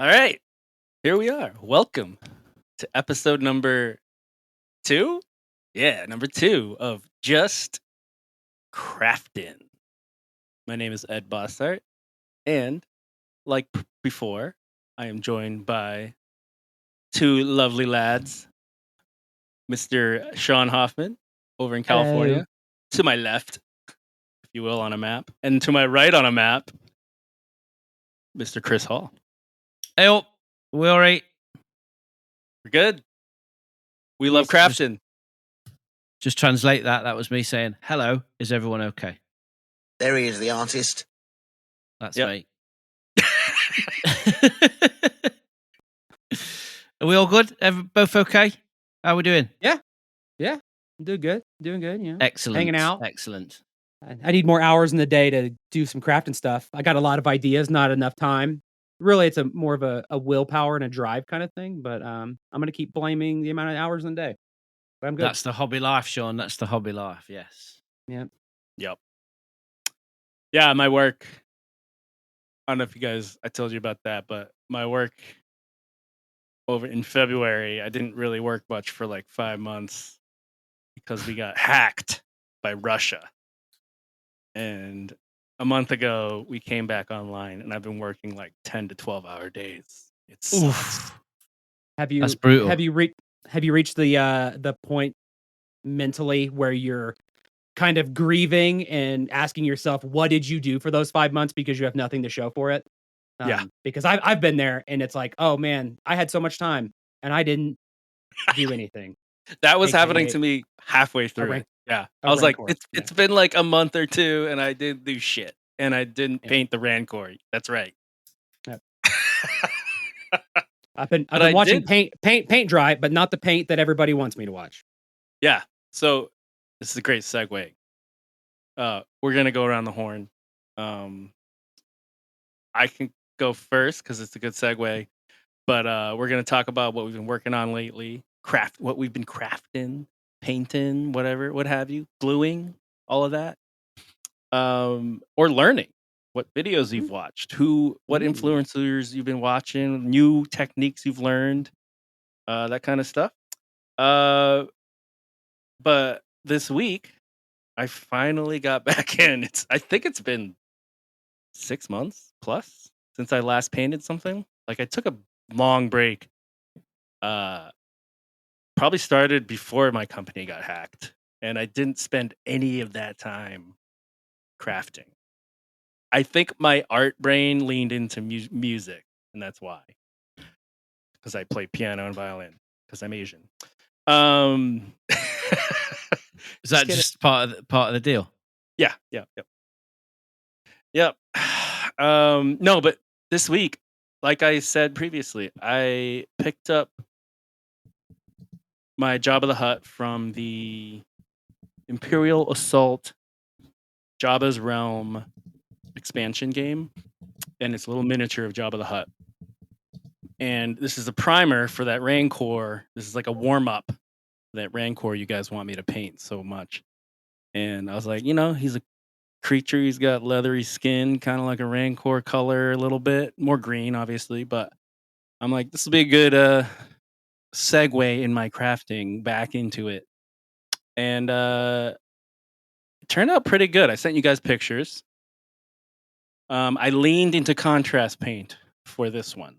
All right, here we are. Welcome to episode number 2. Yeah, number 2 of Just Craftin. My name is Ed Bossart, and like before, I am joined by two lovely lads, Mr. Shawn Hoffman over in Hello. California, to my left, if you will, on a map, and to my right on a map, Mr. Chris Hall. Hey, up. We all right? We're good. We love Yes, crafting. Just translate that. That was me saying, hello, is everyone okay? There he is, the artist. That's Yep. me. Are we all good? Both okay? How are we doing? Yeah. Doing good. Yeah. Excellent. Hanging out. Excellent. I need more hours in the day to do some crafting stuff. I got a lot of ideas, not enough time. Really, it's more of a willpower and a drive kind of thing. But I'm gonna keep blaming the amount of hours in the day. But I'm good. That's the hobby life, Shawn. That's the hobby life. Yes. Yeah. Yep. Yeah, my work. I don't know if you guys, I told you about that, but my work over in February, I didn't really work much for like 5 months because we got hacked by Russia. And a month ago, we came back online, and I've been working like 10 to 12-hour days. It sucks. Oof. That's brutal. Have you reached the point mentally where you're kind of grieving and asking yourself, what did you do for those 5 months because you have nothing to show for it? Yeah. Because I've been there, and it's like, oh man, I had so much time and I didn't do anything. That was happening AKA to me halfway through rank- it. Yeah. a I was like, rancor, it's been like a month or two, and I didn't do shit. And I didn't paint the Rancor. That's right. Yep. I've been But I watching did. paint dry, but not the paint that everybody wants me to watch. Yeah. So this is a great segue. We're gonna go around the horn. I can go first because it's a good segue. But we're gonna talk about what we've been working on lately, what we've been crafting, painting, whatever, what have you, gluing, all of that. Or learning what videos you've watched, what Ooh. influencers you've been watching, new techniques you've learned, that kind of stuff. But this week, I finally got back in. I think it's been 6 months plus since I last painted something. Like I took a long break. Probably started before my company got hacked, and I didn't spend any of that time crafting. I think my art brain leaned into music, and that's why. Because I play piano and violin. Because I'm Asian. Is that just part of the deal? Yeah. Yep. No, but this week, like I said previously, I picked up my Jabba the Hutt from the Imperial Assault Jabba's Realm expansion game, and it's a little miniature of Jabba the Hutt. And this is a primer for that Rancor. This is like a warm-up for that Rancor you guys want me to paint so much. And I was like, he's a creature. He's got leathery skin, kind of like a Rancor color, a little bit more green, obviously. But I'm like, this will be a good segue in my crafting back into it. And it turned out pretty good. I sent you guys pictures. I leaned into contrast paint for this one.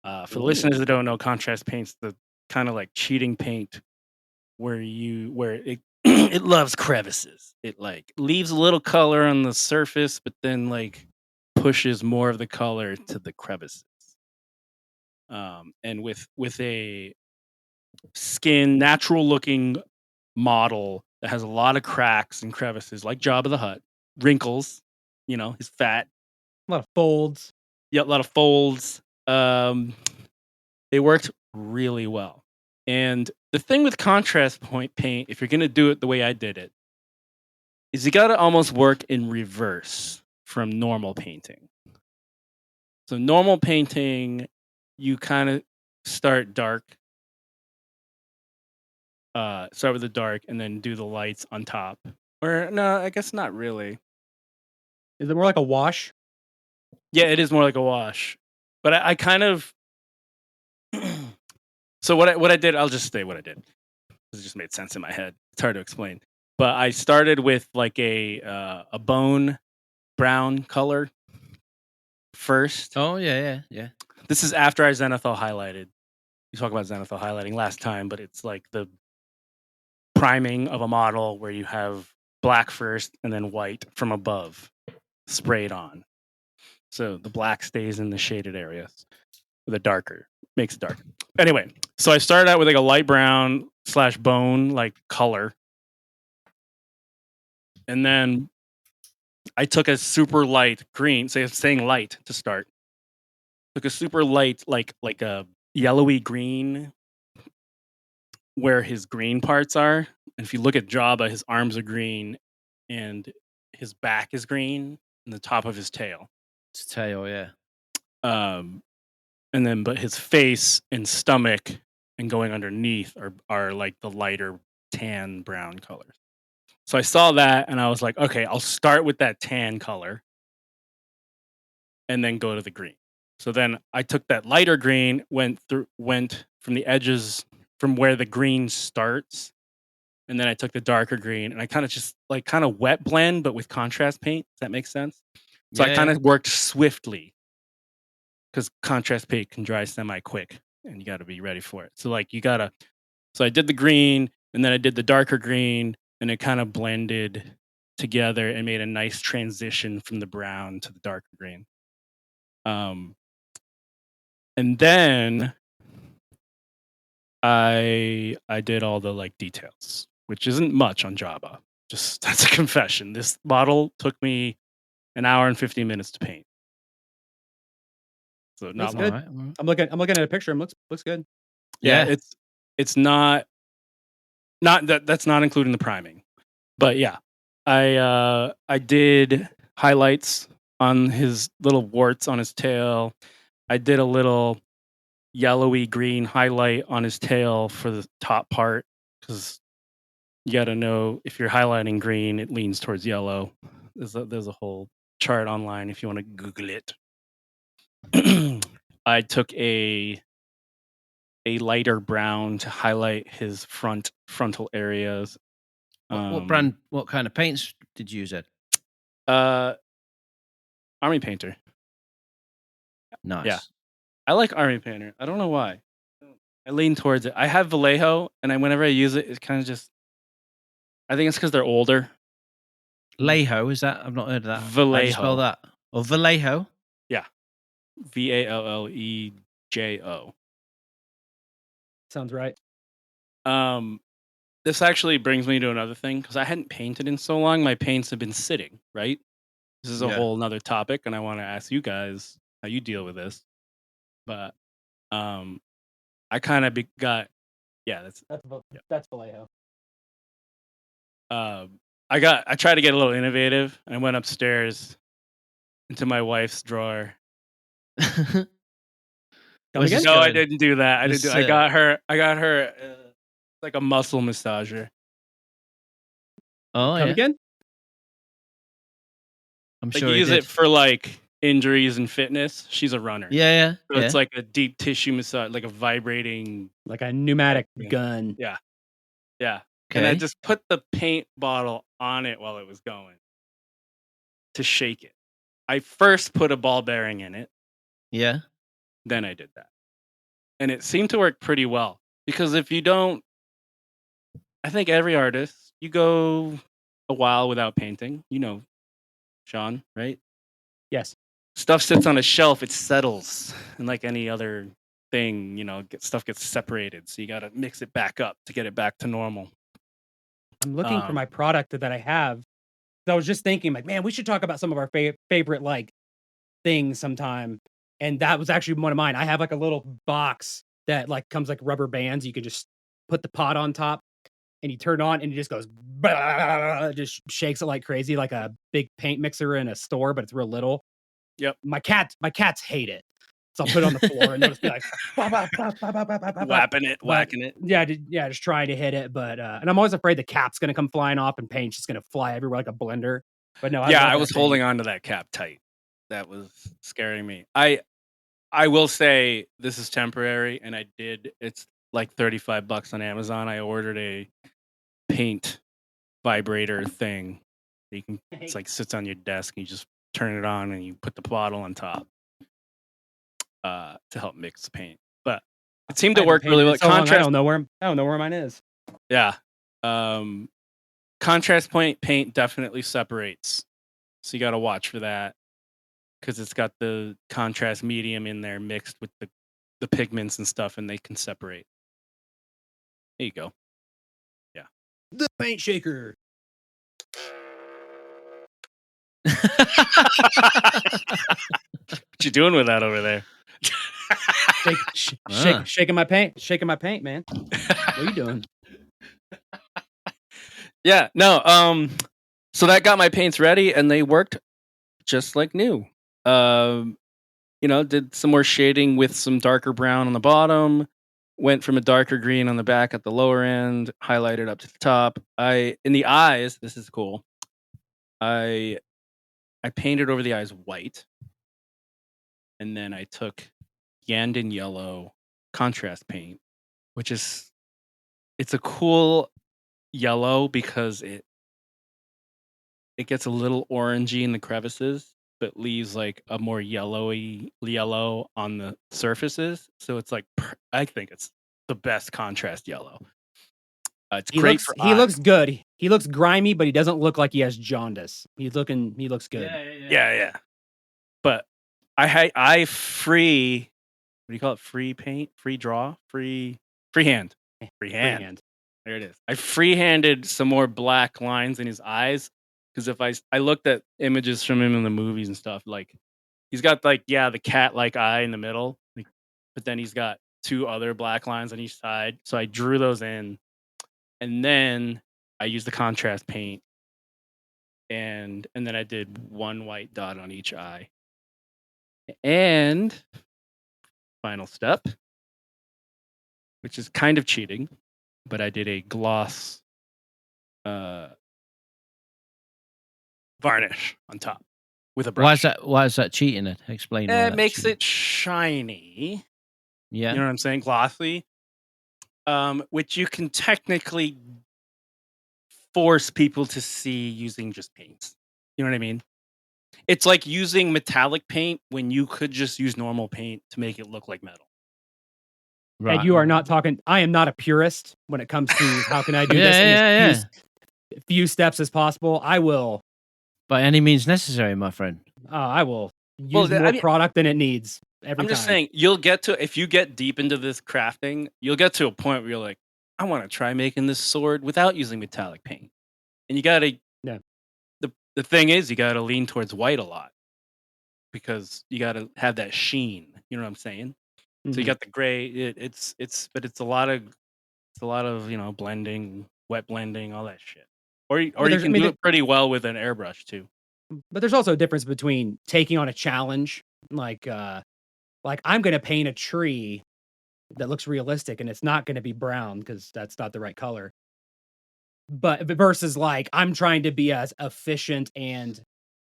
For the listeners that don't know, contrast paint's the kind of like cheating paint where it it loves crevices. It like leaves a little color on the surface, but then like pushes more of the color to the crevices. And with a natural looking model that has a lot of cracks and crevices, like Jabba the Hutt, wrinkles, he's fat. A lot of folds. Yeah, a lot of folds. They worked really well. And the thing with contrast point paint, if you're going to do it the way I did it, is you got to almost work in reverse from normal painting. So normal painting, you kind of start dark, start with the dark, and then do the lights on top. Or no, I guess not really. Is it more like a wash? Yeah, it is more like a wash. But I kind of so what I did, I'll just say what I did. It just made sense in my head. It's hard to explain. But I started with like a bone brown color first. Oh yeah. This is after I zenithal highlighted. We talked about zenithal highlighting last time, but it's like the priming of a model where you have black first and then white from above sprayed on. So the black stays in the shaded areas. The darker makes it darker. Anyway, so I started out with like a light brown / bone like color. And then I took a super light green, so I'm saying light to start. Took a super light, like a yellowy green where his green parts are. And if you look at Jabba, his arms are green and his back is green and the top of his tail. It's tail, yeah. And then but his face and stomach and going underneath are like the lighter tan brown colors. So I saw that and I was like, okay, I'll start with that tan color and then go to the green. So then I took that lighter green, went from the edges from where the green starts, and then I took the darker green and I kind of just like kind of wet blend, but with contrast paint. Does that make sense? So I kind of worked swiftly because contrast paint can dry semi quick and you got to be ready for it. So like so I did the green and then I did the darker green and it kind of blended together and made a nice transition from the brown to the darker green. And then I did all the like details, which isn't much on Jabba. Just that's a confession. This model took me an hour and 15 minutes to paint. So not good. Right. I'm looking at a picture. It looks good. Yeah, it's not that's not including the priming. But yeah. I did highlights on his little warts on his tail. I did a little yellowy green highlight on his tail for the top part because you got to know if you're highlighting green, it leans towards yellow. There's a whole chart online if you want to Google it. I took a lighter brown to highlight his frontal areas. What brand? What kind of paints did you use? Ed? Army Painter. Nice. Yeah. I like Army Painter. I don't know why. I lean towards it. I have Vallejo, and whenever I use it, it's kind of just. I think it's because they're older. Vallejo, is that? I've not heard of that. Vallejo. How do you spell that? Or Vallejo? Yeah. Vallejo. Sounds right. This actually brings me to another thing because I hadn't painted in so long. My paints have been sitting, right? This is a whole nother topic, and I want to ask you guys how you deal with this. But I kind of got that's Vallejo. I tried to get a little innovative and I went upstairs into my wife's drawer. Come again? No, I didn't do that. I got her like a muscle massager. Oh, Come yeah. again? I'm Like sure you he use did. it for like injuries and fitness. She's a runner. Yeah. So it's like a deep tissue massage, like a vibrating, like a pneumatic gun. Yeah. Okay. And I just put the paint bottle on it while it was going to shake it. I first put a ball bearing in it. Yeah. Then I did that. And it seemed to work pretty well. Because if you don't, I think every artist, you go a while without painting. You know, Shawn, right? Yes. Stuff sits on a shelf, it settles. And like any other thing, stuff gets separated. So you got to mix it back up to get it back to normal. I'm looking for my product that I have. I was just thinking, like, man, we should talk about some of our favorite like things sometime. And that was actually one of mine. I have like a little box that like comes like rubber bands. You can just put the pot on top and you turn it on and it just goes, it just shakes it like crazy, like a big paint mixer in a store, but it's real little. Yep. My cats hate it. So I'll put it on the floor and they'll just be like, whacking it. Yeah, just trying to hit it. But and I'm always afraid the cap's gonna come flying off and paint's just gonna fly everywhere like a blender. But no, I was holding on to that cap tight. That was scaring me. I will say this is temporary, and it's like $35 on Amazon. I ordered a paint vibrator thing. It's like sits on your desk, and you just turn it on, and you put the bottle on top to help mix the paint. But it seemed to work really well. So long, I Contrast, don't know where mine is. yeah. Contrast point paint definitely separates, so you got to watch for that because it's got the contrast medium in there mixed with the pigments and stuff, and they can separate. There you go. Yeah. The paint shaker. What you doing with that over there? Shaking my paint, man. What are you doing? Yeah, no, so that got my paints ready and they worked just like new. Did some more shading with some darker brown on the bottom, went from a darker green on the back at the lower end, highlighted up to the top. In the eyes, this is cool. I painted over the eyes white, and then I took Yandin yellow contrast paint, which it's a cool yellow because it gets a little orangey in the crevices, but leaves like a more yellowy yellow on the surfaces. So it's like I think it's the best contrast yellow. It's great for he looks good. He looks grimy, but he doesn't look like he has jaundice. He looks good. Yeah. But I free, what do you call it? Free paint, free draw, freehand. There it is. I freehanded some more black lines in his eyes because if I looked at images from him in the movies and stuff, like he's got the cat-like eye in the middle, but then he's got two other black lines on each side. So I drew those in, and then I used the contrast paint, and then I did one white dot on each eye. And final step, which is kind of cheating, but I did a gloss varnish on top with a brush. Why is that cheating? It explain. Why It makes it shiny. Yeah, You know what I'm saying? Glossy. Which you can technically force people to see using just paints. You know what I mean? It's like using metallic paint when you could just use normal paint to make it look like metal. right. And you are not talking. I am not a purist when it comes to how can I do this in as few steps as possible. I will. By any means necessary, my friend. I will use more product than it needs. I'm just saying, you'll get to, if you get deep into this crafting, you'll get to a point where you're like, I want to try making this sword without using metallic paint. And you got to, the thing is, you got to lean towards white a lot because you got to have that sheen. You know what I'm saying? Mm-hmm. So you got the gray. It's a lot of blending, wet blending, all that shit. Or you can do it pretty well with an airbrush too. But there's also a difference between taking on a challenge, like I'm going to paint a tree that looks realistic and it's not going to be brown because that's not the right color. But versus like I'm trying to be as efficient and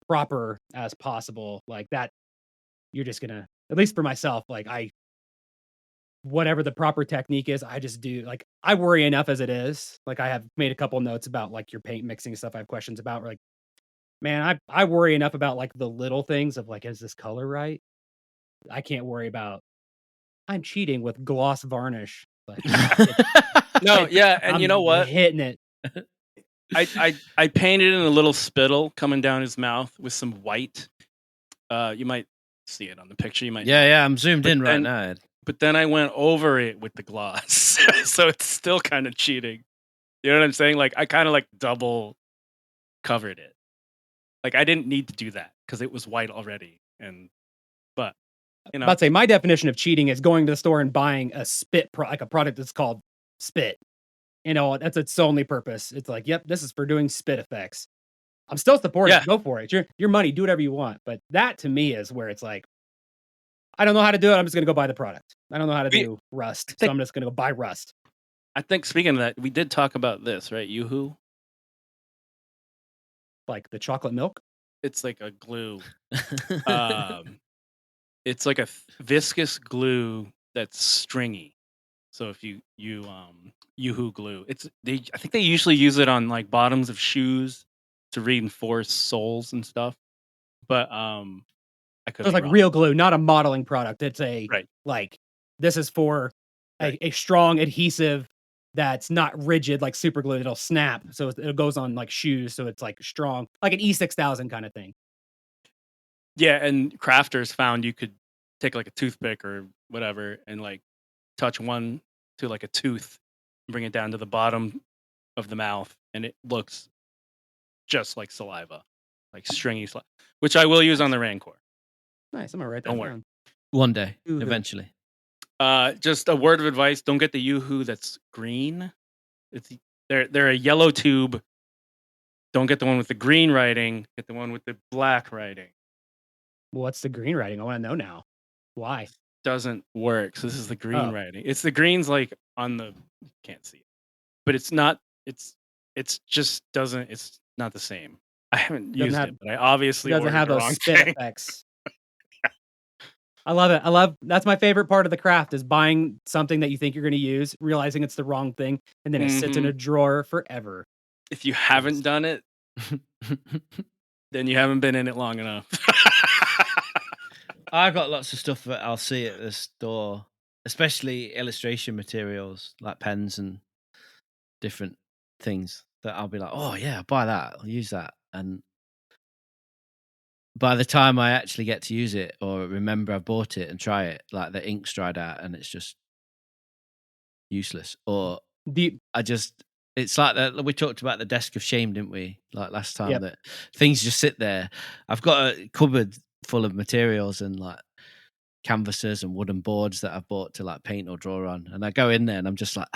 proper as possible, like that. You're just gonna, at least for myself, like whatever the proper technique is, I just do. Like I worry enough as it is. Like I have made a couple notes about like your paint mixing stuff. I have questions about. Like, man, I worry enough about like the little things of like, is this color right? I can't worry about. I'm cheating with gloss varnish. Like, no, yeah, and I'm you know what? Hitting it. I painted in a little spittle coming down his mouth with some white. You might see it on the picture. You might. Yeah, I'm zoomed in right now. But then I went over it with the gloss, so it's still kind of cheating. You know what I'm saying? Like I kind of like double covered it. Like I didn't need to do that because it was white already. But I'd say my definition of cheating is going to the store and buying a like a product that's called spit. That's its only purpose. It's like, yep, this is for doing spit effects. I'm still supporting it. Go for it. It's your money. Do whatever you want. But that to me is where it's like, I don't know how to do it. I'm just going to go buy the product. I don't know how to do rust. So I'm just going to go buy rust. I think speaking of that, we did talk about this, right? Yoo-hoo? Like the chocolate milk? It's like a glue. It's like a viscous glue that's stringy. So if you Yoo-hoo glue, I think they usually use it on like bottoms of shoes to reinforce soles and stuff. But I could So it's be like wrong. real glue, not a modeling product. It's Right. like this is for Right. a strong adhesive that's not rigid like super glue. It'll snap, so it goes on like shoes, so it's like strong, like an E6000 kind of thing. Yeah, and crafters found you could take like a toothpick or whatever and like touch one to like a tooth, bring it down to the bottom of the mouth, and it looks just like saliva, like stringy saliva, which I will use on the Rancor. Nice. I'm gonna write that Don't worry. down. One day, Yoo-hoo. eventually. Just a word of advice: don't get the Yoo-hoo that's green. They're a yellow tube. Don't get the one with the green writing. Get the one with the black writing. What's the green writing? I want to know now. Why? Doesn't work. So this is the green Oh. writing. It's the greens like on the can't see it, but it's not. It's just doesn't. It's not the same. I haven't used it, but I obviously Doesn't ordered have the those wrong spit thing. effects. I love it. That's my favorite part of the craft is buying something that you think you're going to use, realizing it's the wrong thing, and then it sits in a drawer forever. If you haven't done it, then you haven't been in it long enough. I've got lots of stuff that I'll see at the store, especially illustration materials like pens and different things that I'll be like, oh yeah, I'll buy that, I'll use that. And by the time I actually get to use it or remember I bought it and try it, like the ink's dried out and it's just useless. Or it's like that. We talked about the desk of shame, didn't we? Like last time, Yep. that things just sit there. I've got a cupboard full of materials and like canvases and wooden boards that I've bought to like paint or draw on. And I go in there and I'm just like,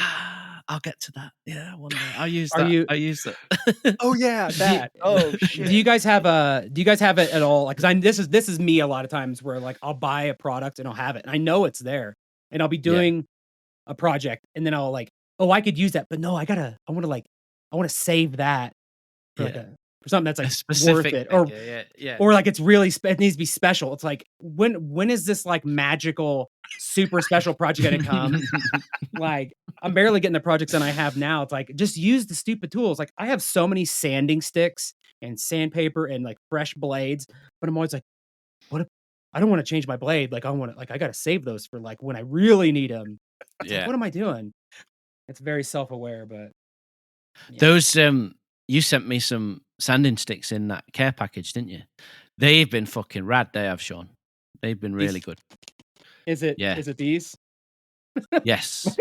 I'll get to that. Yeah, one day I'll use that. I'll use that. Oh yeah, that. Oh shit. Do you guys have it at all? Like, because this is me a lot of times where like I'll buy a product and I'll have it and I know it's there and I'll be doing a project and then I'll like, oh, I could use that, but no, I want to save that for for something that's like specific worth it, thing, or like it's really it needs to be special. It's like when is this like magical super special project gonna come? Like I'm barely getting the projects that I have now. It's like just use the stupid tools. Like I have so many sanding sticks and sandpaper and like fresh blades, but I'm always like, what if I don't want to change my blade? Like I gotta save those for like when I really need them. Like, what am I doing? It's very self-aware, but those you sent me some sanding sticks in that care package, didn't you? They've been fucking rad. They have, Shawn. They've been really good. Is it these? Yes.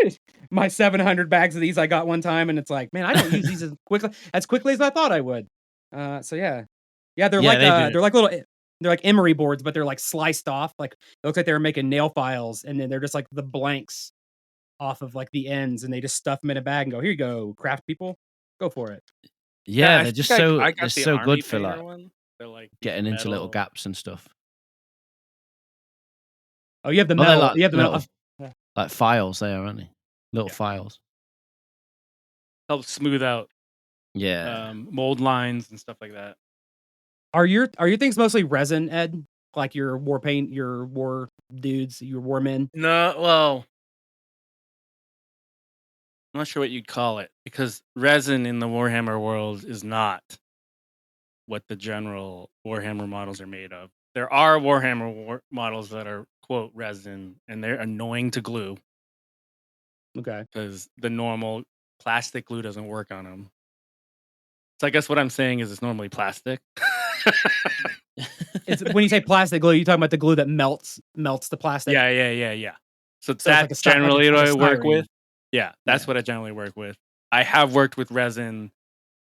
My 700 bags of these I got one time, and it's like, man, I don't use these as quickly as I thought I would. So yeah, they're like emery boards, but they're like sliced off. Like it looks like they were making nail files, and then they're just like the blanks off of like the ends, and they just stuff them in a bag and go, here you go, craft people, go for it. Yeah, they're just so good for painter like one. They're like getting into little gaps and stuff. Oh, you have the metal. You have the metal. Like files, they are, aren't they? Little files. Help smooth out mold lines and stuff like that. Are your things mostly resin, Ed? Like your war paint, your war dudes, your war men? No, well, I'm not sure what you'd call it because resin in the Warhammer world is not what the general Warhammer models are made of. There are Warhammer models that are quote resin, and they're annoying to glue. Okay. Because the normal plastic glue doesn't work on them. So I guess what I'm saying is it's normally plastic. When you say plastic glue, you're talking about the glue that melts the plastic. Yeah. So that's like generally what I work styrene. with. Yeah, that's what I generally work with. I have worked with resin.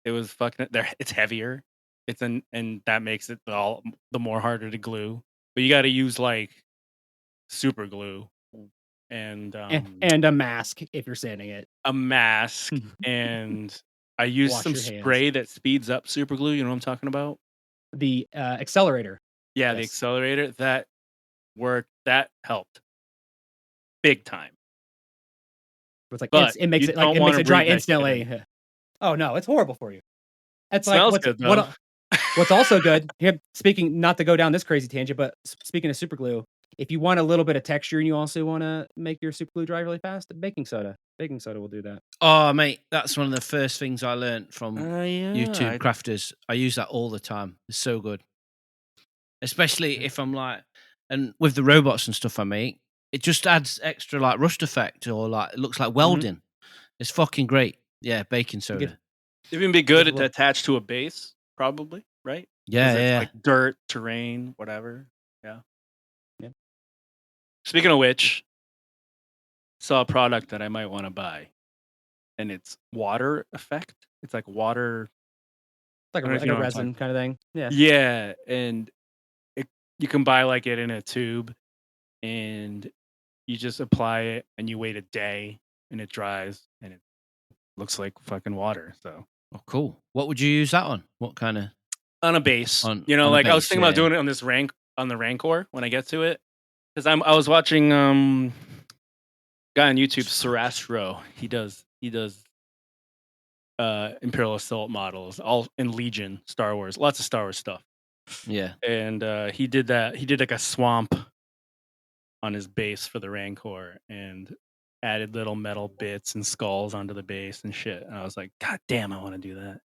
It was fucking. It's heavier. And that makes it all the more harder to glue. But you got to use like super glue and a mask if you're sanding it. A mask and I use some spray that speeds up super glue. You know what I'm talking about? The accelerator. Yeah, the accelerator that worked. That helped big time. It's like it makes it dry instantly. Oh no, it's horrible for you. It's like what's also good. Here, speaking, not to go down this crazy tangent, but speaking of super glue, If you want a little bit of texture and you also want to make your super glue dry really fast, baking soda will do that. Oh, mate, that's one of the first things I learned from Yeah. YouTube crafters. I use that all the time. It's so good. Especially if I'm like, and with the robots and stuff I make, it just adds extra like rust effect or like it looks like welding. It's fucking great. Yeah, baking soda. Even be good Gives a to attach to a base, probably, right? 'Cause Yeah, it's yeah. like dirt, terrain, whatever. Yeah. Yeah. Speaking of which, saw a product that I might want to buy, and it's water effect. It's like water. Like I don't know if you a know what I'm talking- resin kind of thing. Yeah. Yeah, and you can buy like it in a tube, and you just apply it, and you wait a day, and it dries, and it looks like fucking water. So Oh, cool. What would you use that on? What kind of? on a base, On you know, a like I was base, thinking about yeah. doing it on the Rancor when I get to it, because I was watching guy on YouTube, Sarastro. He does Imperial Assault models, all in Legion, Star Wars, lots of Star Wars stuff. Yeah. And he did that. He did like a swamp on his base for the Rancor and added little metal bits and skulls onto the base and shit. And I was like, God damn, I want to do that.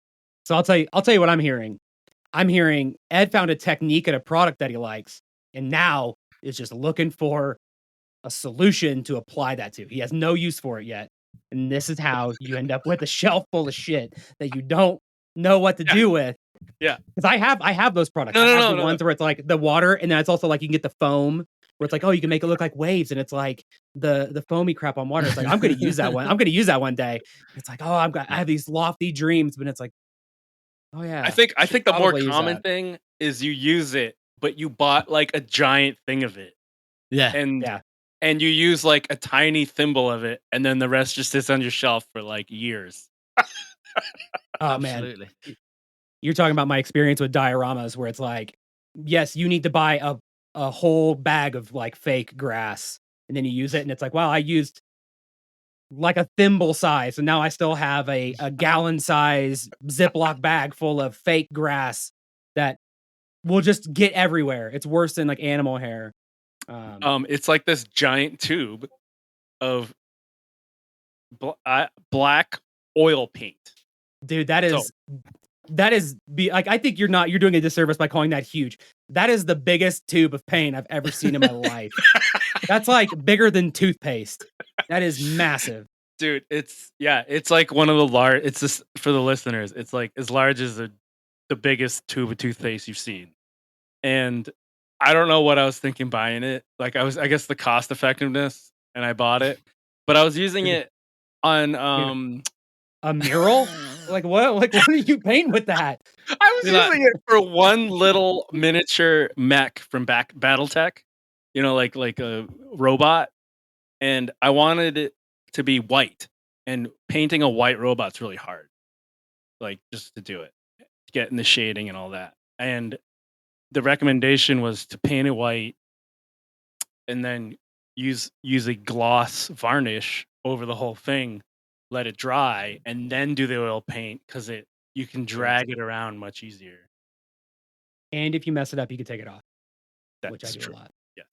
So I'll tell you what I'm hearing. I'm hearing Ed found a technique and a product that he likes, and now is just looking for a solution to apply that to. He has no use for it yet. And this is how you end up with a shelf full of shit that you don't know what to do with. Yeah. Because I have those products. No, I no, have no, the no, ones where it's like the water, and then it's also like you can get the foam where it's like, oh, you can make it look like waves, and it's like the foamy crap on water. It's like, I'm gonna use that one. I'm gonna use that one day. It's like, oh, I have these lofty dreams, but it's like, oh yeah. I think the more probably use common that. thing is you use it, but you bought like a giant thing of it. Yeah. And Yeah. and you use like a tiny thimble of it, and then the rest just sits on your shelf for like years. Oh Absolutely. man. You're talking about my experience with dioramas where it's like, yes, you need to buy a whole bag of like fake grass, and then you use it, and it's like, wow, I used like a thimble size, and now I still have a gallon size Ziploc bag full of fake grass that will just get everywhere. It's worse than like animal hair. It's like this giant tube of black oil paint. Dude, that is like, I think you're doing a disservice by calling that huge. That is the biggest tube of paint I've ever seen in my life. That's like bigger than toothpaste. That is massive. Dude, it's like one of the large. It's just for the listeners. It's like as large as the biggest tube of toothpaste you've seen. And I don't know what I was thinking buying it. Like I guess the cost effectiveness, and I bought it. But I was using it on A mural? Like what? Like what do you paint with that? I was using it for one little miniature mech from BattleTech. You know, like a robot, and I wanted it to be white. And painting a white robot's really hard. Like just to do it, getting the shading and all that. And the recommendation was to paint it white and then use a gloss varnish over the whole thing, let it dry, and then do the oil paint because you can drag it around much easier. And if you mess it up, you can take it off, which I That's do true. a lot. Yes.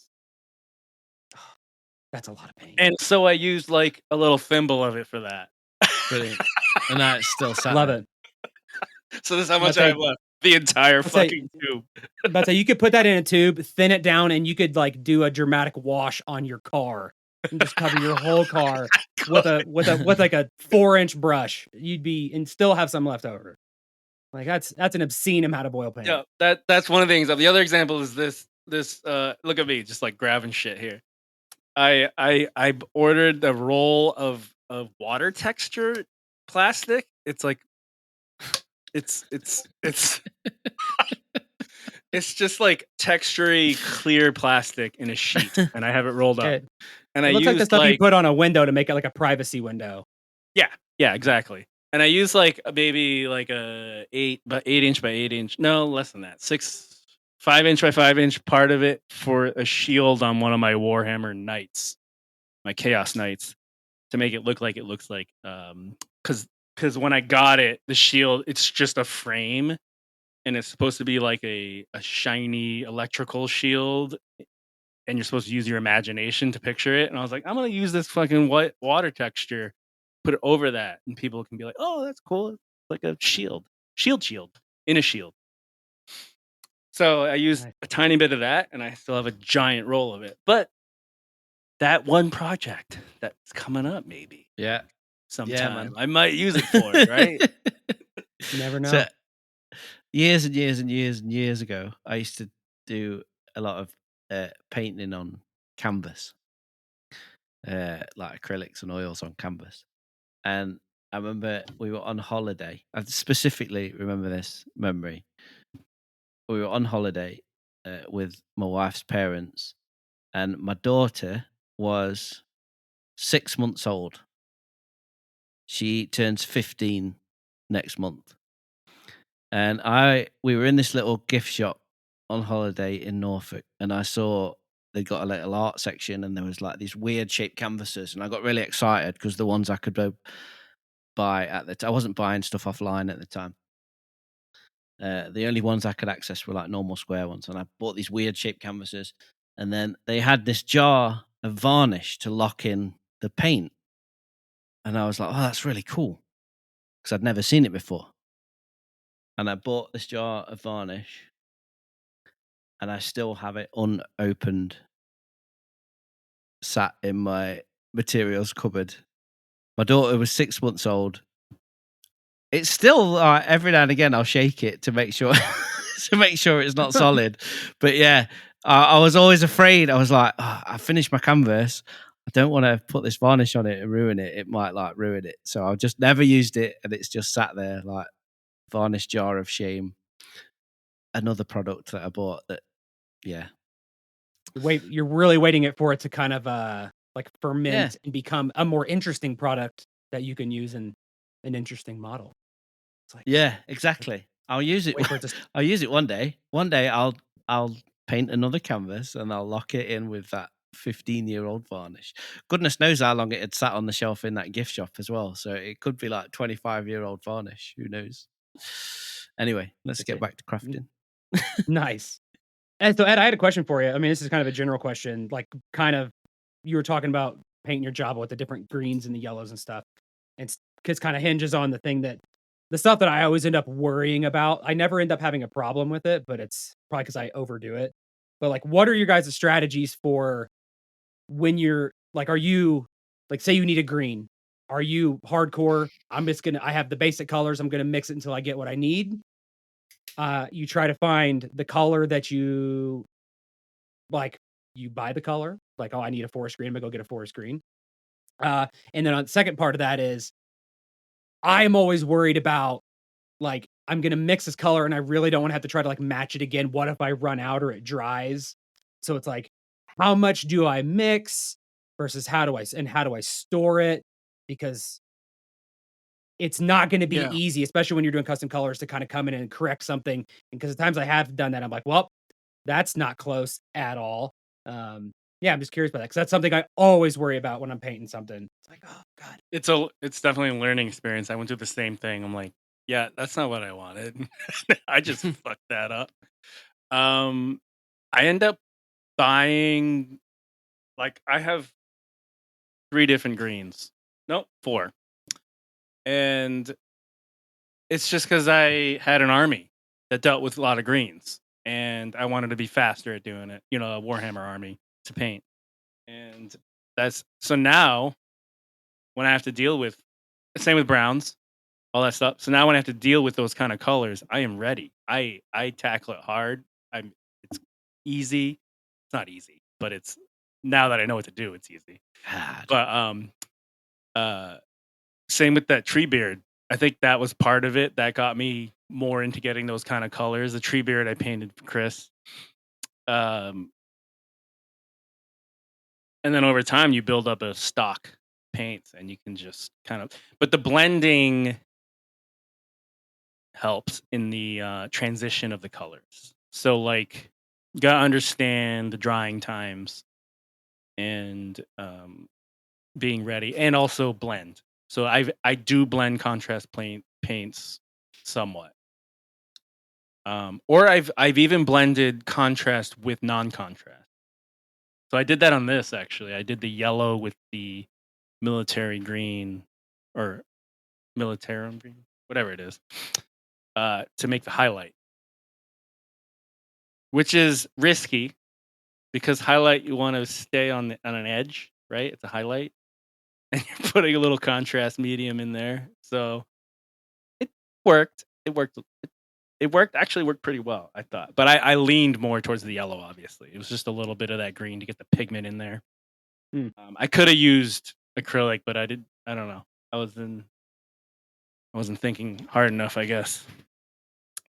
That's a lot of paint. And so I used like a little thimble of it for that. Brilliant. And now it's still sat Love there. it. So this is how much I have left. The entire fucking tube. But you could put that in a tube, thin it down, and you could like do a dramatic wash on your car and just cover your whole car with like a 4-inch brush. And still have some left over. Like that's an obscene amount of oil paint. Yeah, that's one of the things. The other example is this look at me just like grabbing shit here. I ordered a roll of water texture plastic. It's like it's it's just like textury clear plastic in a sheet, and I have it rolled up. And it looks like the stuff you put on a window to make it like a privacy window. Yeah, exactly. And I use like maybe like a 8 inch by 8 inch. No, less than that. 5 inch by 5 inch part of it for a shield on one of my Warhammer Knights, my Chaos Knights, to make it look like it looks like because when I got it, the shield, it's just a frame, and it's supposed to be like a shiny electrical shield and you're supposed to use your imagination to picture it. And I was like, I'm gonna use this fucking white water texture, put it over that, and people can be like, oh, that's cool. It's like a shield in a shield. So I used Nice. a tiny bit of that, and I still have a giant roll of it. But that one project that's coming up, maybe Yeah. sometime, man. I might use it for it, right? You never know. So years and years and years and years ago, I used to do a lot of painting on canvas, like acrylics and oils on canvas. And I remember we were on holiday. I specifically remember this memory. We were on holiday with my wife's parents, and my daughter was 6 months old. She turns 15 next month. And we were in this little gift shop on holiday in Norfolk, and I saw they got a little art section, and there was like these weird shaped canvases, and I got really excited because the ones I could buy at the time, I wasn't buying stuff offline at the time. The only ones I could access were like normal square ones, and I bought these weird shaped canvases, and then they had this jar of varnish to lock in the paint, and I was like, oh, that's really cool because I'd never seen it before. And I bought this jar of varnish, and I still have it unopened, sat in my materials cupboard. My daughter was 6 months old. It's still every now and again I'll shake it to make sure it's not solid. But yeah, I was always afraid. I was like, oh, I finished my canvas. I don't want to put this varnish on it and ruin it. It might like ruin it. So I've just never used it, and it's just sat there like varnish jar of shame. Another product that I bought that, yeah. You're really waiting it for it to kind of like ferment Yeah. and become a more interesting product that you can use in an interesting model. It's like, Yeah, exactly. I'll use it. wait for it to I'll use it one day. One day I'll paint another canvas and I'll lock it in with that 15-year-old varnish. Goodness knows how long it had sat on the shelf in that gift shop as well. So it could be like 25-year-old varnish. Who knows? Anyway, let's That's get it. back to crafting. Nice. And so, Ed, I had a question for you. I mean, this is kind of a general question. Like, kind of, you were talking about painting your Java with the different greens and the yellows and stuff. And it's kind of hinges on the stuff that I always end up worrying about. I never end up having a problem with it, but it's probably because I overdo it. But like, what are your guys' strategies for when you're like, are you like, say you need a green? Are you hardcore? I have the basic colors. I'm gonna mix it until I get what I need. You try to find the color that you like. You buy the color, like, oh, I need a forest green. I'm gonna go get a forest green. And then on the second part of that is, I'm always worried about like, I'm gonna mix this color and I really don't want to have to try to like match it again. What if I run out or it dries? So it's like, how much do I mix versus how do I store it? Because it's not going to be Yeah. easy, especially when you're doing custom colors, to kind of come in and correct something. And because the times I have done that, I'm like, well, that's not close at all. Yeah, I'm just curious about that because that's something I always worry about when I'm painting something. It's like, oh god, It's definitely a learning experience. I went through the same thing. I'm like, yeah, that's not what I wanted. I just fucked that up. I end up buying, like, I have 3 different greens. Nope, 4. And it's just because I had an army that dealt with a lot of greens, and I wanted to be faster at doing it. You know, a Warhammer army to paint, and that's so now when I have to deal with, same with browns, all that stuff. So now when I have to deal with those kind of colors, I am ready. I tackle it hard. It's easy. It's not easy, but it's, now that I know what to do, it's easy. Hard. But same with that tree beard. I think that was part of it that got me more into getting those kind of colors. The tree beard I painted for Chris. And then over time you build up a stock paints and you can just kind of, but the blending helps in the transition of the colors. So like, you gotta understand the drying times and being ready, and also blend. So I do blend contrast paints somewhat. Or I've even blended contrast with non-contrast. So I did that on this actually. I did the yellow with the military green or militarum green, whatever it is, to make the highlight, which is risky because highlight you want to stay on an edge, right? It's a highlight, and you're putting a little contrast medium in there. So it worked. It worked. Actually, worked pretty well, I thought. But I leaned more towards the yellow. Obviously, it was just a little bit of that green to get the pigment in there. Hmm. I could have used acrylic, but I did. I don't know. I wasn't thinking hard enough, I guess.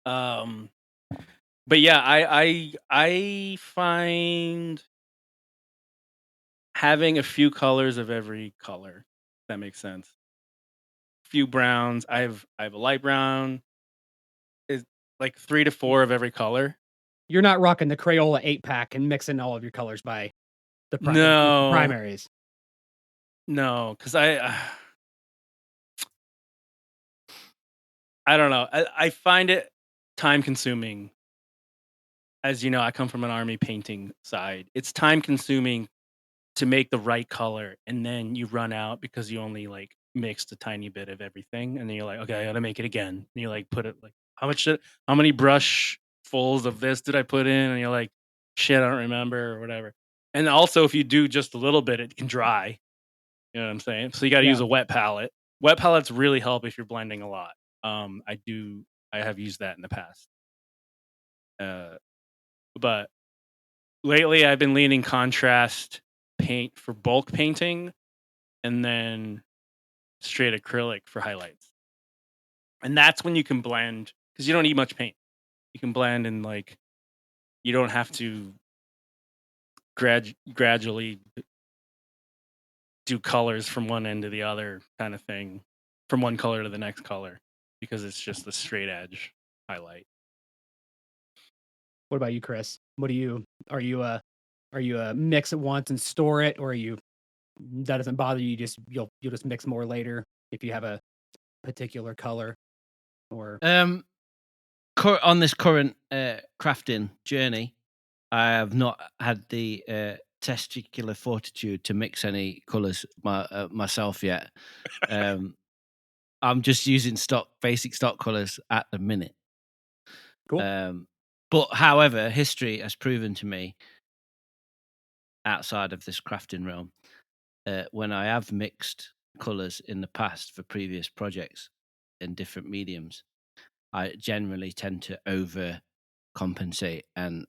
But yeah, I find having a few colors of every color. If that makes sense. Few browns. I have a light brown. Is like 3 to 4 of every color. You're not rocking the Crayola 8-pack and mixing all of your colors by the No, primaries. no, because I don't know. I find it time consuming. As you know, I come from an army painting side. It's time consuming to make the right color, and then you run out because you only like mixed a tiny bit of everything, and then you're like, okay, I gotta make it again. And you like put it like how many brush fulls of this did I put in? And you're like, shit, I don't remember or whatever. And also, if you do just a little bit, it can dry. You know what I'm saying? So you got to Yeah. use a wet palette. Wet palettes really help if you're blending a lot. I have used that in the past. But lately I've been leaning contrast paint for bulk painting and then straight acrylic for highlights. And that's when you can blend because you don't need much paint. You can blend and like you don't have to gradually do colors from one end to the other kind of thing, from one color to the next color because it's just the straight edge highlight. What about you, Chris? What do you are you a mix it once and store it, or are you that doesn't bother you? You'll just mix more later if you have a particular color or On this current crafting journey, I have not had the testicular fortitude to mix any colours myself yet. I'm just using basic stock colours at the minute. cool. But however, history has proven to me, outside of this crafting realm, when I have mixed colours in the past for previous projects in different mediums, I generally tend to overcompensate. And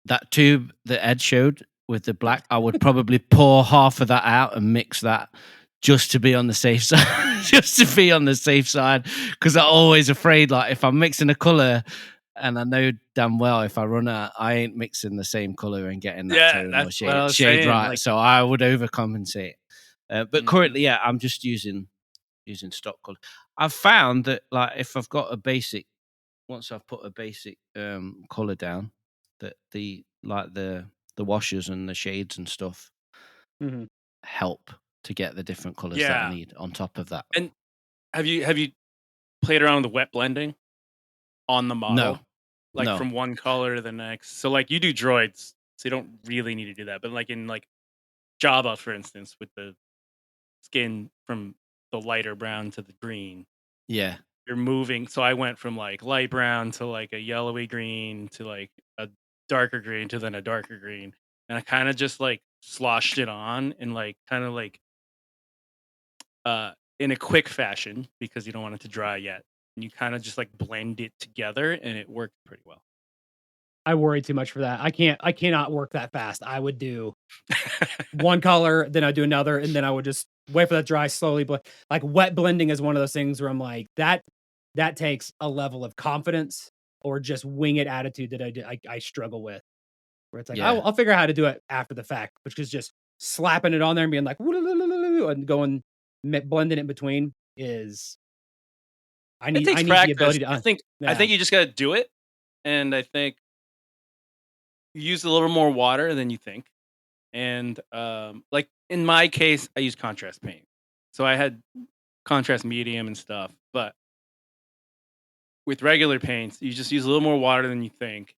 that tube that Ed showed with the black, I would probably pour half of that out and mix that just to be on the safe side, because I'm always afraid, like if I'm mixing a color and I know damn well if I run out, I ain't mixing the same color and getting that tone or That's what I was shade saying. right. Like, So I would overcompensate. But currently, yeah, I'm just using stock color. I've found that like if I've got once I've put a basic color down, that the washers and the shades and stuff Mhm. help to get the different colors that I need on top of that. And have you played around with wet blending on the model? No. Like from one color to the next. So like you do droids, so you don't really need to do that. But like in like Java, for instance, with the skin from the lighter brown to the green, Yeah. you're moving. So I went from like light brown to like a yellowy green to like a darker green to then a darker green. And I kind of just like sloshed it on and like kind of like in a quick fashion because you don't want it to dry yet. And you kind of just like blend it together and it worked pretty well. I worry too much for that. I cannot work that fast. I would do one color, then I'd do another, and then I would just wait for that dry slowly. But like wet blending is one of those things where I'm like, that takes a level of confidence or just wing it attitude that I struggle with. Where it's like, Yeah. I'll figure out how to do it after the fact, which is just slapping it on there and being like, and going blending it in between is I It need takes the practice. ability to I think you just got to do it, and I think you use a little more water than you think. And like in my case, I use contrast paint, so I had contrast medium and stuff. But with regular paints, you just use a little more water than you think,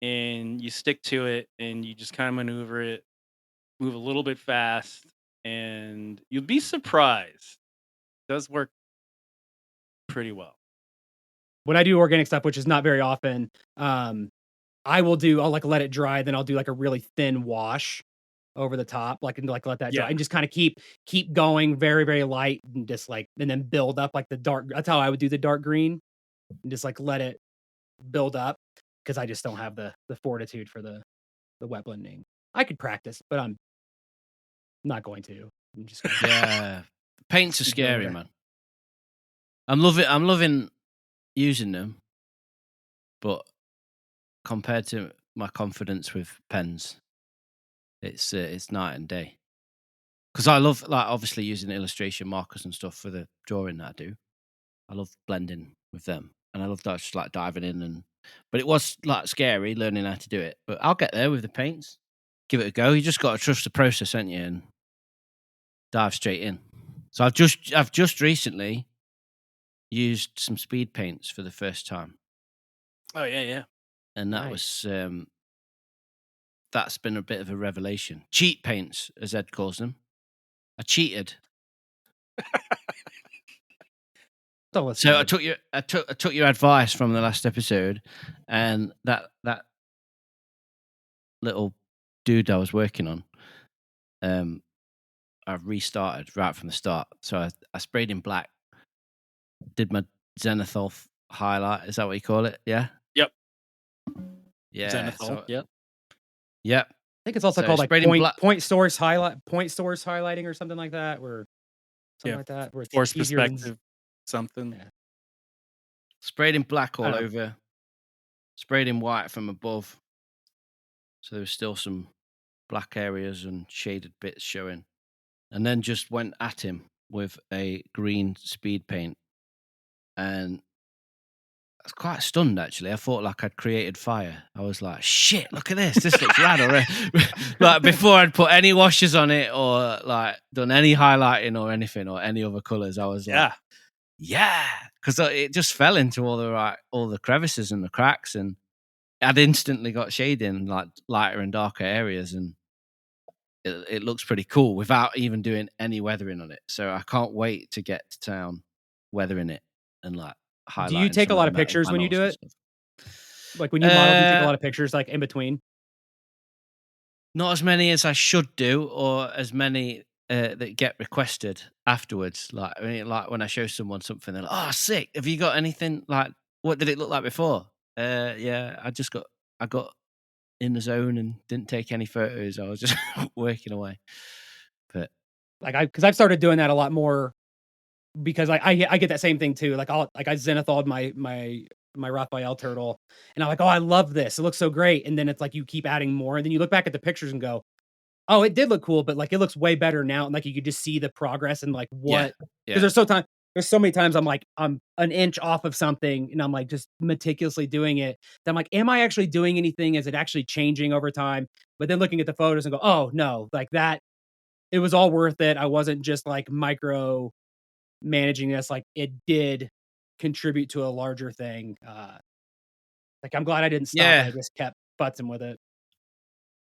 and you stick to it, and you just kind of maneuver it, move a little bit fast, and you'll be surprised. It does work pretty well. When I do organic stuff, which is not very often, I'll like let it dry, then I'll do like a really thin wash over the top, like and like let that dry Yeah. and just kind of keep going very, very light and just like and then build up like the dark. That's how I would do the dark green and just like let it build up because I just don't have the fortitude for the wet blending. I could practice, but I'm not going to. I'm just gonna Yeah, paints are keep doing scary, what man. I'm loving using them, but compared to my confidence with pens, it's night and day. Because I love, like, obviously using illustration markers and stuff for the drawing that I do. I love blending with them, and I love that just like diving in and. But it was like scary learning how to do it. But I'll get there with the paints. Give it a go. You just got to trust the process, ain't you, and dive straight in. So I've just recently used some speed paints for the first time, Oh yeah. and that Nice. was that's been a bit of a revelation. Cheat paints, as Ed calls them. I cheated. It's always So I good. took your advice from the last episode, and that little dude I was working on, I restarted right from the start. So I sprayed in black, did my zenithal highlight. Is that what you call it? Yeah. Yep. Yeah. Zenithal. So Yep. yep. I think it's also So called like sprayed in black. point source highlighting or something like that, or something Yeah. like that, where it's Force easier than perspective. Something. yeah. Sprayed in black I all don't know. over. Sprayed in white from above. So there was still some black areas and shaded bits showing. And then just went at him with a green speed paint. And I was quite stunned, actually. I thought like I'd created fire. I was like, shit, look at this. This looks rad already. Like before I'd put any washes on it or like done any highlighting or anything or any other colours, I was like, yeah. Because it just fell into all the crevices and the cracks, and I'd instantly got shading like lighter and darker areas, and it looks pretty cool without even doing any weathering on it. So I can't wait to get to town weathering it and like Do you highlighting take some a of lot the of metal pictures when you panels do and it? stuff. Like when you model, do you take a Uh, lot of pictures like in between? Not as many as I should do, or as many that get requested afterwards. Like, I mean, like when I show someone something, they're like, "Oh, sick! Have you got anything? Like, what did it look like before?" Yeah, I got in the zone and didn't take any photos. I was just working away. But Like because I've started doing that a lot more because I get that same thing too. Like I zenithal my Raphael turtle, and I'm like, oh, I love this. It looks so great. And then it's like you keep adding more, and then you look back at the pictures and go, oh, it did look cool, but like it looks way better now. And like you could just see the progress and like yeah, what because yeah, there's so many times I'm like I'm an inch off of something and I'm like just meticulously doing it. Then I'm like, am I actually doing anything? Is it actually changing over time? But then looking at the photos and go, oh no, like that, it was all worth it. I wasn't just like micro managing this. Like it did contribute to a larger thing. Like I'm glad I didn't stop and yeah. I just kept futzing with it.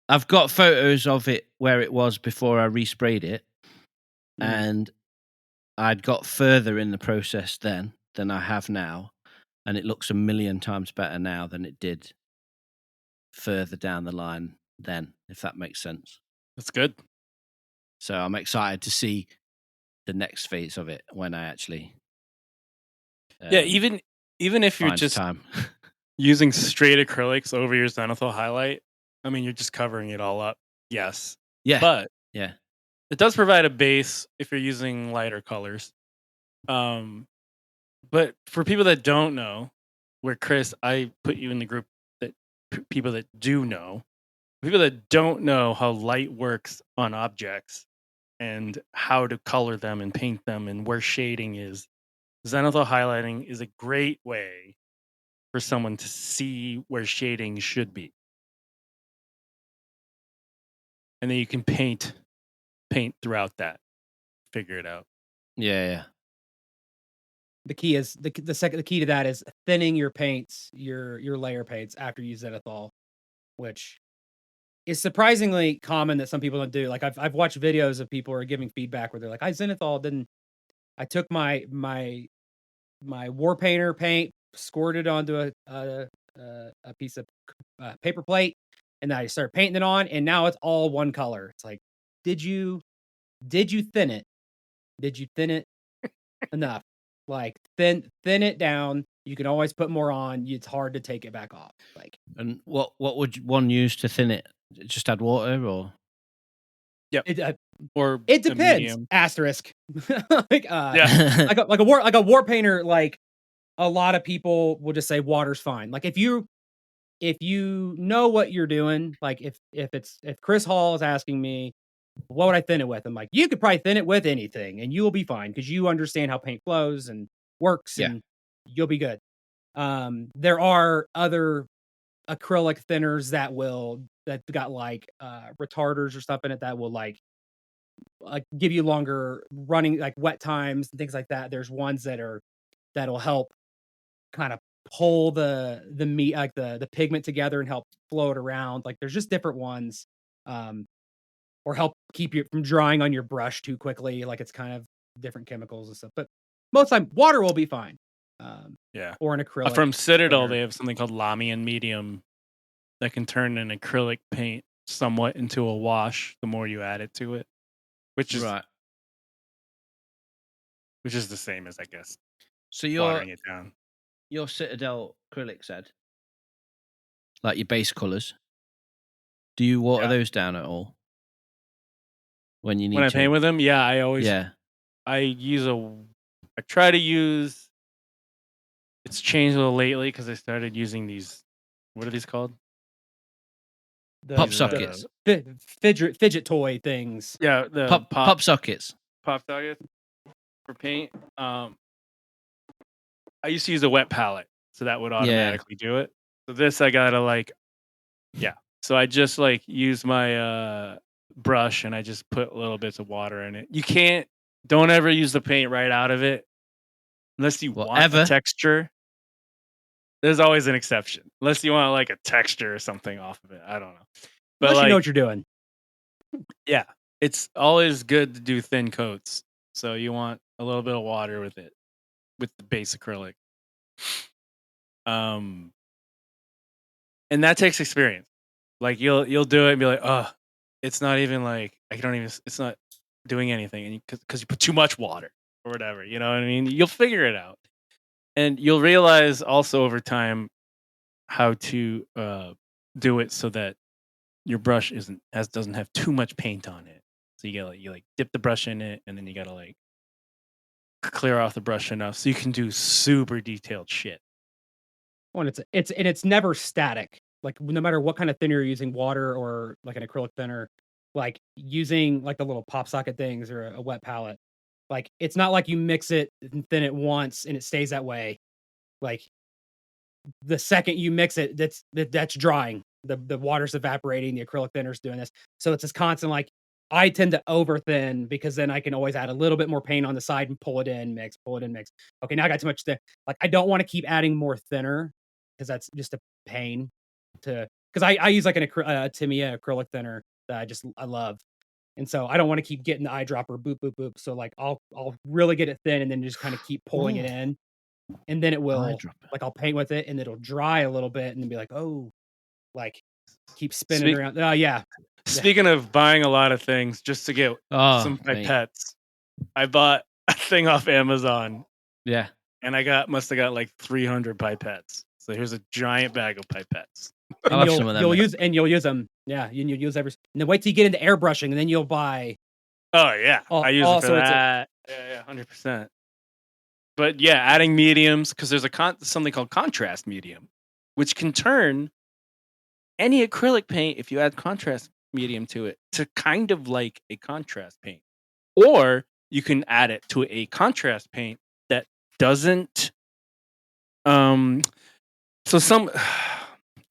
I've got photos of it where it was before I resprayed it, Mm. and I'd got further in the process then than I have now, and it looks a million times better now than it did further down the line then, if that makes sense. That's good. So I'm excited to see the next phase of it when I actually Yeah, um, even if you're find just time. using straight acrylics over your zenithal highlight, I mean, you're just covering it all up. Yes, Yeah, but yeah, it does provide a base if you're using lighter colors. Um, but for people that don't know, where Chris, I put you in the group that people that do know, people that don't know how light works on objects and how to color them and paint them and where shading is. Zenithal highlighting is a great way for someone to see where shading should be. And then you can paint throughout that. Figure it out. yeah. The key is the key to that is thinning your paints, your layer paints after you zenithal. which is surprisingly common that some people don't do. Like I've watched videos of people who are giving feedback where they're like, I zenithal didn't. I took my war painter paint, squirted onto a piece of paper plate, and then I started painting it on, and now it's all one color. It's like, did you thin it? Did you thin it enough? Like thin it down. You can always put more on. It's hard to take it back off. Like, And what would one use to thin it? Just add water or? Or it a depends. medium. Asterisk. Yeah. like a war painter. Like a lot of people will just say water's fine. Like if you know what you're doing, like if Chris Hall is asking me, what would I thin it with? I'm like, you could probably thin it with anything and you will be fine because you understand how paint flows and works and you'll be good. There are other acrylic thinners that got like retarders or stuff in it that will like give you longer running, like wet times and things like that. There's ones that'll help kind of pull the meat, like the pigment together and help flow it around. Like there's just different ones, or help keep you from drying on your brush too quickly. Like it's kind of different chemicals and stuff, but most of the time water will be fine. Yeah. Or an acrylic. From Citadel, thinner. they have something called Lamian Medium that can turn an acrylic paint somewhat into a wash the more you add it to it, which is Right. which is the same as, I guess, So watering it down. your Citadel acrylics, Ed, like your base colors, do you water those down at all when you need When I to? paint with them, yeah, I always Yeah. I try to use. It's changed a little lately because I started using these. What are these called? Pop sockets. Fidget toy things. Yeah, the pop sockets. Pop sockets for paint. I used to use a wet palette, so that would automatically do it. So this I gotta So I just use my brush and I just put little bits of water in it. Don't ever use the paint right out of it unless you want a texture. There's always an exception. Unless you want like a texture or something off of it. I don't know. But unless you know what you're doing. Yeah. It's always good to do thin coats. So you want a little bit of water with it, with the base acrylic. And that takes experience. Like you'll do it and be like, oh, it's not even like it's not doing anything, and because you put too much water or whatever, you know what I mean? You'll figure it out, and you'll realize also over time how to do it so that your brush doesn't have too much paint on it. So you dip the brush in it, and then you gotta clear off the brush enough so you can do super detailed shit. Well, it's never static. Like no matter what kind of thinner you're using, water or like an acrylic thinner, like using like the little pop socket things or a wet palette, like it's not like you mix it and thin it once and it stays that way. Like the second you mix it, that's drying. The water's evaporating, the acrylic thinner's doing this. So it's this constant like I tend to over thin because then I can always add a little bit more paint on the side and pull it in, mix. Okay, now I got too much thin. Like I don't want to keep adding more thinner because that's just a pain to because I use like an Tamiya acrylic thinner that I love. And so I don't want to keep getting the eyedropper boop boop boop. So like I'll really get it thin and then just kind of keep pulling it in. And then it will like I'll paint with it and it'll dry a little bit and then be like, oh, like keep spinning around. Oh yeah. Speaking of buying a lot of things just to get some pipettes, I bought a thing off Amazon. Yeah. And must have got like 300 pipettes. So here's a giant bag of pipettes. And you'll use them. Yeah, you'll use every. And then wait till you get into airbrushing, and then you'll buy. Oh yeah, I use it for that. Yeah, 100%. But yeah, adding mediums because there's something called contrast medium, which can turn any acrylic paint if you add contrast medium to it to kind of like a contrast paint, or you can add it to a contrast paint that doesn't.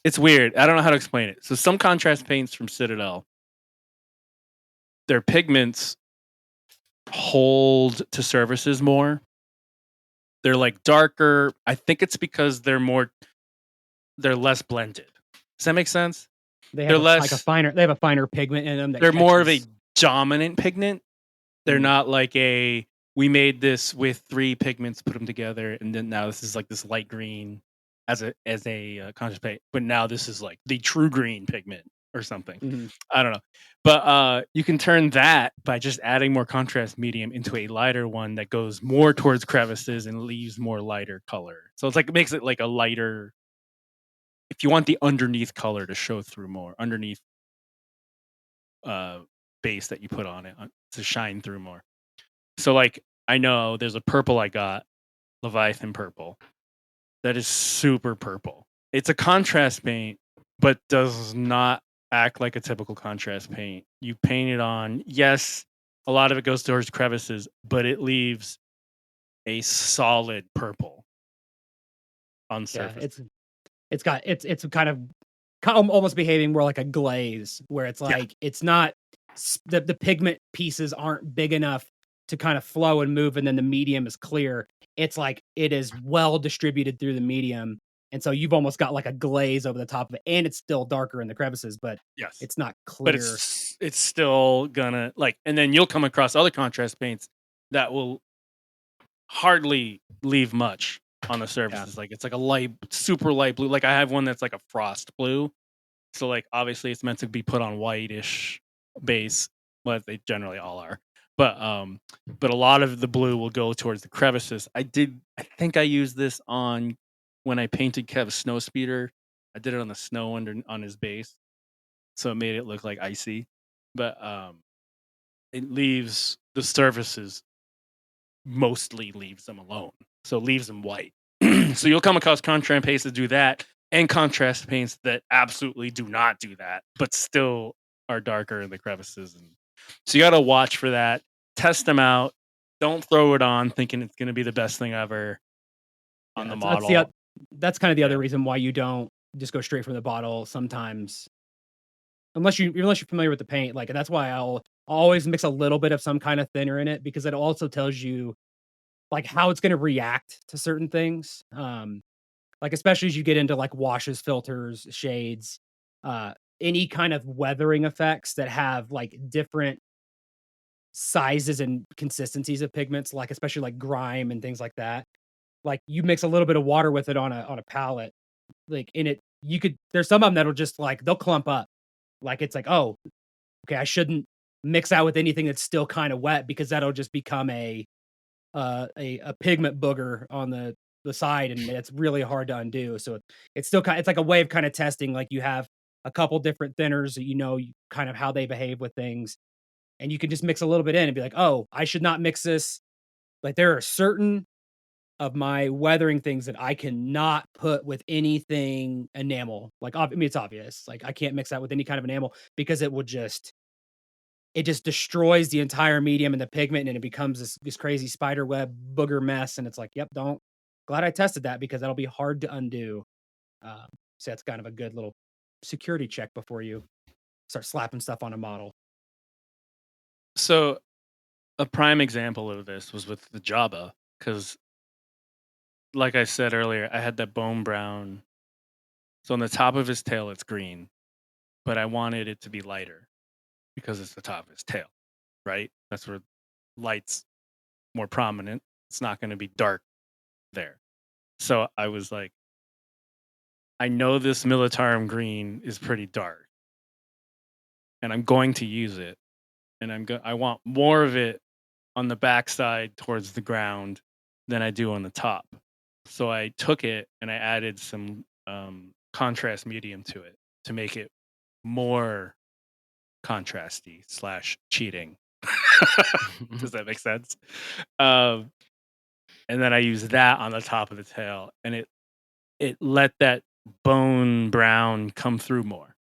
It's weird. I don't know how to explain it. So some contrast paints from Citadel, their pigments hold to surfaces more. They're like darker. I think it's because they're less blended. Does that make sense? They They're have like a less. finer. They have a finer pigment in them that They're more of a catches. dominant pigment. They're Mm. not like a we made this with 3 pigments, put them together, and then now this is like this light green as a contrast paint. But now this is like the true green pigment or something. Mhm. I don't know. But you can turn that by just adding more contrast medium into a lighter one that goes more towards crevices and leaves more lighter color. So it's like it makes it like a lighter. If you want the underneath color to show through more, underneath uh base that you put on it to shine through more. So like I know there's a purple I got, Leviathan purple, that is super purple. It's a contrast paint, but does not act like a typical contrast paint. You paint it on, yes, a lot of it goes towards crevices, but it leaves a solid purple on Yeah, surface. it's kind of almost behaving more like a glaze, where it's Yeah. like it's not the pigment pieces aren't big enough to kind of flow and move, and then the medium is clear. It's like it is well distributed through the medium, and so you've almost got like a glaze over the top of it, and it's still darker in the crevices, but Yes. it's not But clear. it's still gonna like, and then you'll come across other contrast paints that will hardly leave much on the surfaces. Like it's like a light, super light blue. Like I have one that's like a frost blue. So like obviously it's meant to be put on whitish base, but they generally all are. But a lot of the blue will go towards the crevices. I think I used this on when I painted Kev's snow speeder. I did it on the snow on his base. So it made it look like icy. But it leaves the surfaces mostly leaves them alone. So leaves them white. So you'll come across contrast paints that do that and contrast paints that absolutely do not do that, but still are darker in the crevices. And so you got to watch for that. Test them out. Don't throw it on thinking it's going to be the best thing ever on Yeah, the that's model. that's kind of the Yeah. other reason why you don't just go straight from the bottle sometimes, unless you're familiar with the paint. Like, and that's why I'll always mix a little bit of some kind of thinner in it, because it also tells you like how it's going to react to certain things. Like especially as you get into like washes, filters, shades, uh, any kind of weathering effects that have like different sizes and consistencies of pigments, like especially like grime and things like that. Like you mix a little bit of water with it on a palette, like in it, you could. There's some of them that'll just like they'll clump up. Like it's like, oh, okay, I shouldn't mix out with anything that's still kind of wet, because that'll just become a pigment booger on the side, and it's really hard to undo. So it's still it's like a way of kind of testing. Like you have a couple different thinners that kind of how they behave with things, and you can just mix a little bit in and be like, oh, I should not mix this. Like there are certain of my weathering things that I cannot put with anything enamel. Like I mean, it's obvious. Like I can't mix that with any kind of enamel, because it just destroys the entire medium and the pigment, and it becomes this crazy spider web booger mess. And it's like, yep, don't. Glad I tested that, because that'll be hard to undo. Um, so that's kind of a good little security check before you start slapping stuff on a model. So a prime example of this was with the Jabba, because like I said earlier, I had that bone brown. So on the top of his tail, it's green, but I wanted it to be lighter because it's the top of his tail, right? That's where light's more prominent. It's not going to be dark there. So I was like, I know this Militarum green is pretty dark, and I'm going to use it, and I want more of it on the backside towards the ground than I do on the top. So I took it and I added some contrast medium to it to make it more contrasty slash cheating. Does that make sense? Um, and then I use that on the top of the tail, and it let that bone brown come through more.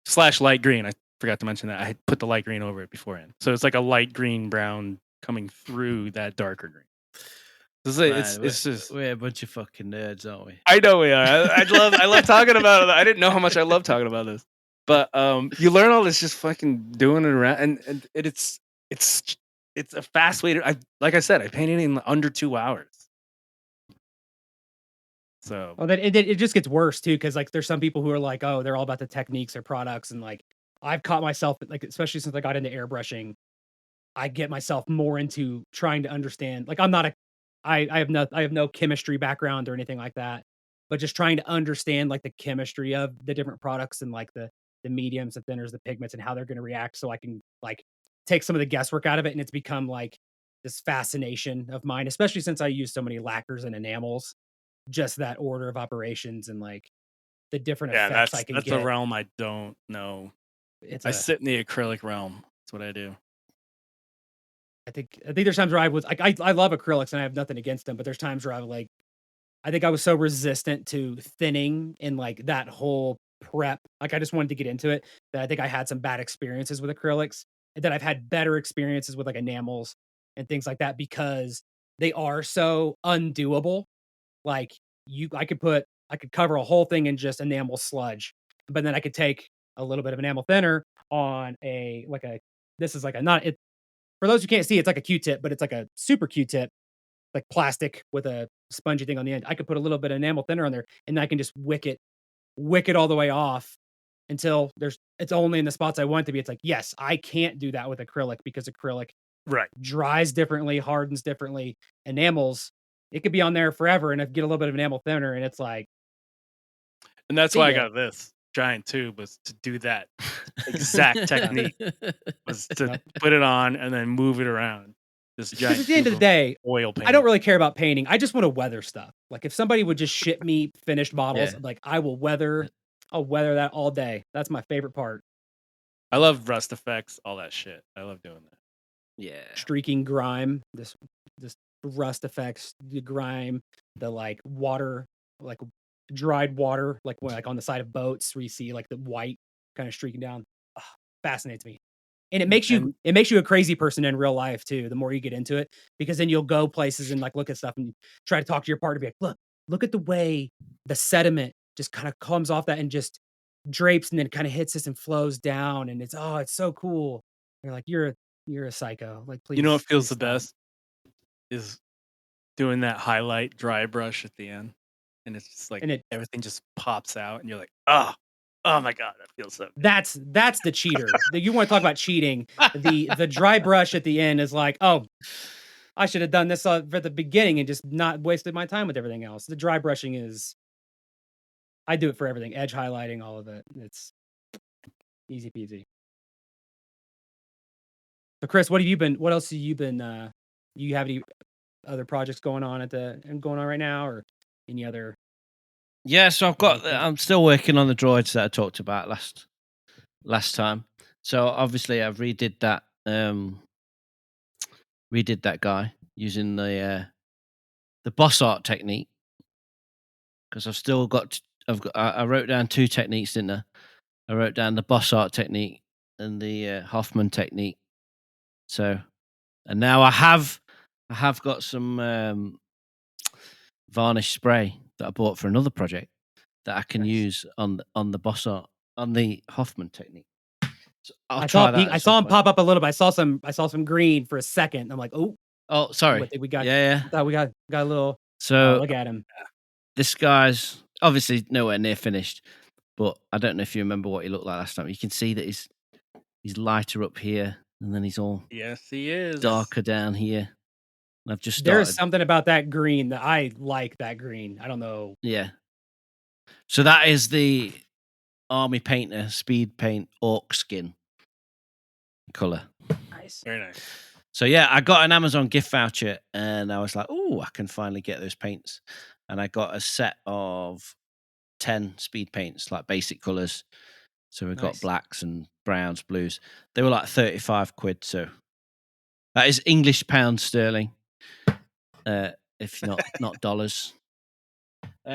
Slash light green. I forgot to mention that I had put the light green over it beforehand, so it's like a light green brown coming through that darker green. Man, It's just. we're a bunch of fucking nerds, aren't we? I know we are. I love talking about it. I didn't know how much I love talking about this, but you learn all this just fucking doing it around, and it's it's a fast way to. Like I said, I painted in under 2 hours. So Well, then it just gets worse too, because like there's some people who are like, oh, they're all about the techniques or products, and like I've caught myself like, especially since I got into airbrushing, I get myself more into trying to understand. Like I'm not a, I have no chemistry background or anything like that, but just trying to understand like the chemistry of the different products and like the mediums, the thinners, the pigments, and how they're going to react, so I can like take some of the guesswork out of it, and it's become like this fascination of mine, especially since I use so many lacquers and enamels. Just that order of operations and like the different yeah, effects I can that's a get. realm I don't know. It's I a sit in the acrylic realm. That's what I do. I think there's times where I was like I love acrylics and I have nothing against them, but there's times where I like I think I was so resistant to thinning and like that whole prep. Like I just wanted to get into it that I think I had some bad experiences with acrylics, and then I've had better experiences with like enamels and things like that because they are so undoable. Like I could cover a whole thing in just enamel sludge, but then I could take a little bit of enamel thinner on a like a this is like a not it for those who can't see, it's like a Q-tip, but it's like a super Q-tip, like plastic with a spongy thing on the end. I could put a little bit of enamel thinner on there, and I can just wick it all the way off until it's only in the spots I want it to be. It's like, yes, I can't do that with acrylic because acrylic Right. dries differently, hardens differently. Enamels, it could be on there forever, and I get a little bit of enamel thinner, and it's like, And that's why see I ya. got this giant tube, was to do that exact technique, was to Yep. put it on and then move it around. This Because giant at the end of tube the of day, oil I don't paint. really care about painting. I just want to weather stuff. Like if somebody would just ship me finished bottles, Yeah. like I'll weather that all day. That's my favorite part. I love rust effects, all that shit. I love doing that. Yeah. Streaking grime, this rust effects, the grime, the like water, like dried water, like when like on the side of boats where you see like the white kind of streaking down. Ugh, fascinates me. And And it makes you a crazy person in real life too, the more you get into it, because then you'll go places and like look at stuff and try to talk to your partner, be like, look at the way the sediment just kind of comes off that and just drapes and then kind of hits this and flows down. And it's so cool. You're like, you're a psycho. Like, you know what feels please the stop. best is doing that highlight dry brush at the end. And it's just like And everything just pops out and you're like, oh my God, that feels so good. that's the cheater. You want to talk about cheating. The dry brush at the end is like, oh, I should have done this for the beginning and just not wasted my time with everything else. The dry brushing is, I do it for everything. Edge highlighting, all of it. It's easy peasy. So, Chris, what else have you been, you have any other projects going on right now, or any other? Yeah, so Anything? I'm still working on the droids that I talked about last time. So obviously I've redid that guy using the boss art technique, because I've still got I wrote down two techniques, didn't I? I wrote down the boss art technique and the Hoffman technique. So, and now I have got some varnish spray that I bought for another project that I can Nice. use on the boss art on the Hoffman technique. So I'll I try saw that. I saw him pop up a little bit. I saw some green for a second. I'm like, oh, sorry. I think we got. Yeah. I thought we got a little. So Look at him. this guy's obviously nowhere near finished, but I don't know if you remember what he looked like last time. You can see that he's lighter up here, and then he's all Yes, he is. darker down here. And I've just There's started. something about that green that I like. That green. I don't know. Yeah. So that is the Army Painter Speed Paint Orc Skin color. Nice. Very nice. So yeah, I got an Amazon gift voucher, and I was like, "Oh, I can finally get those paints." And I got a set of 10 speed paints, like basic colors. So we got Nice. blacks and browns, blues. They were like 35 quid. So that is English pounds sterling, if not dollars.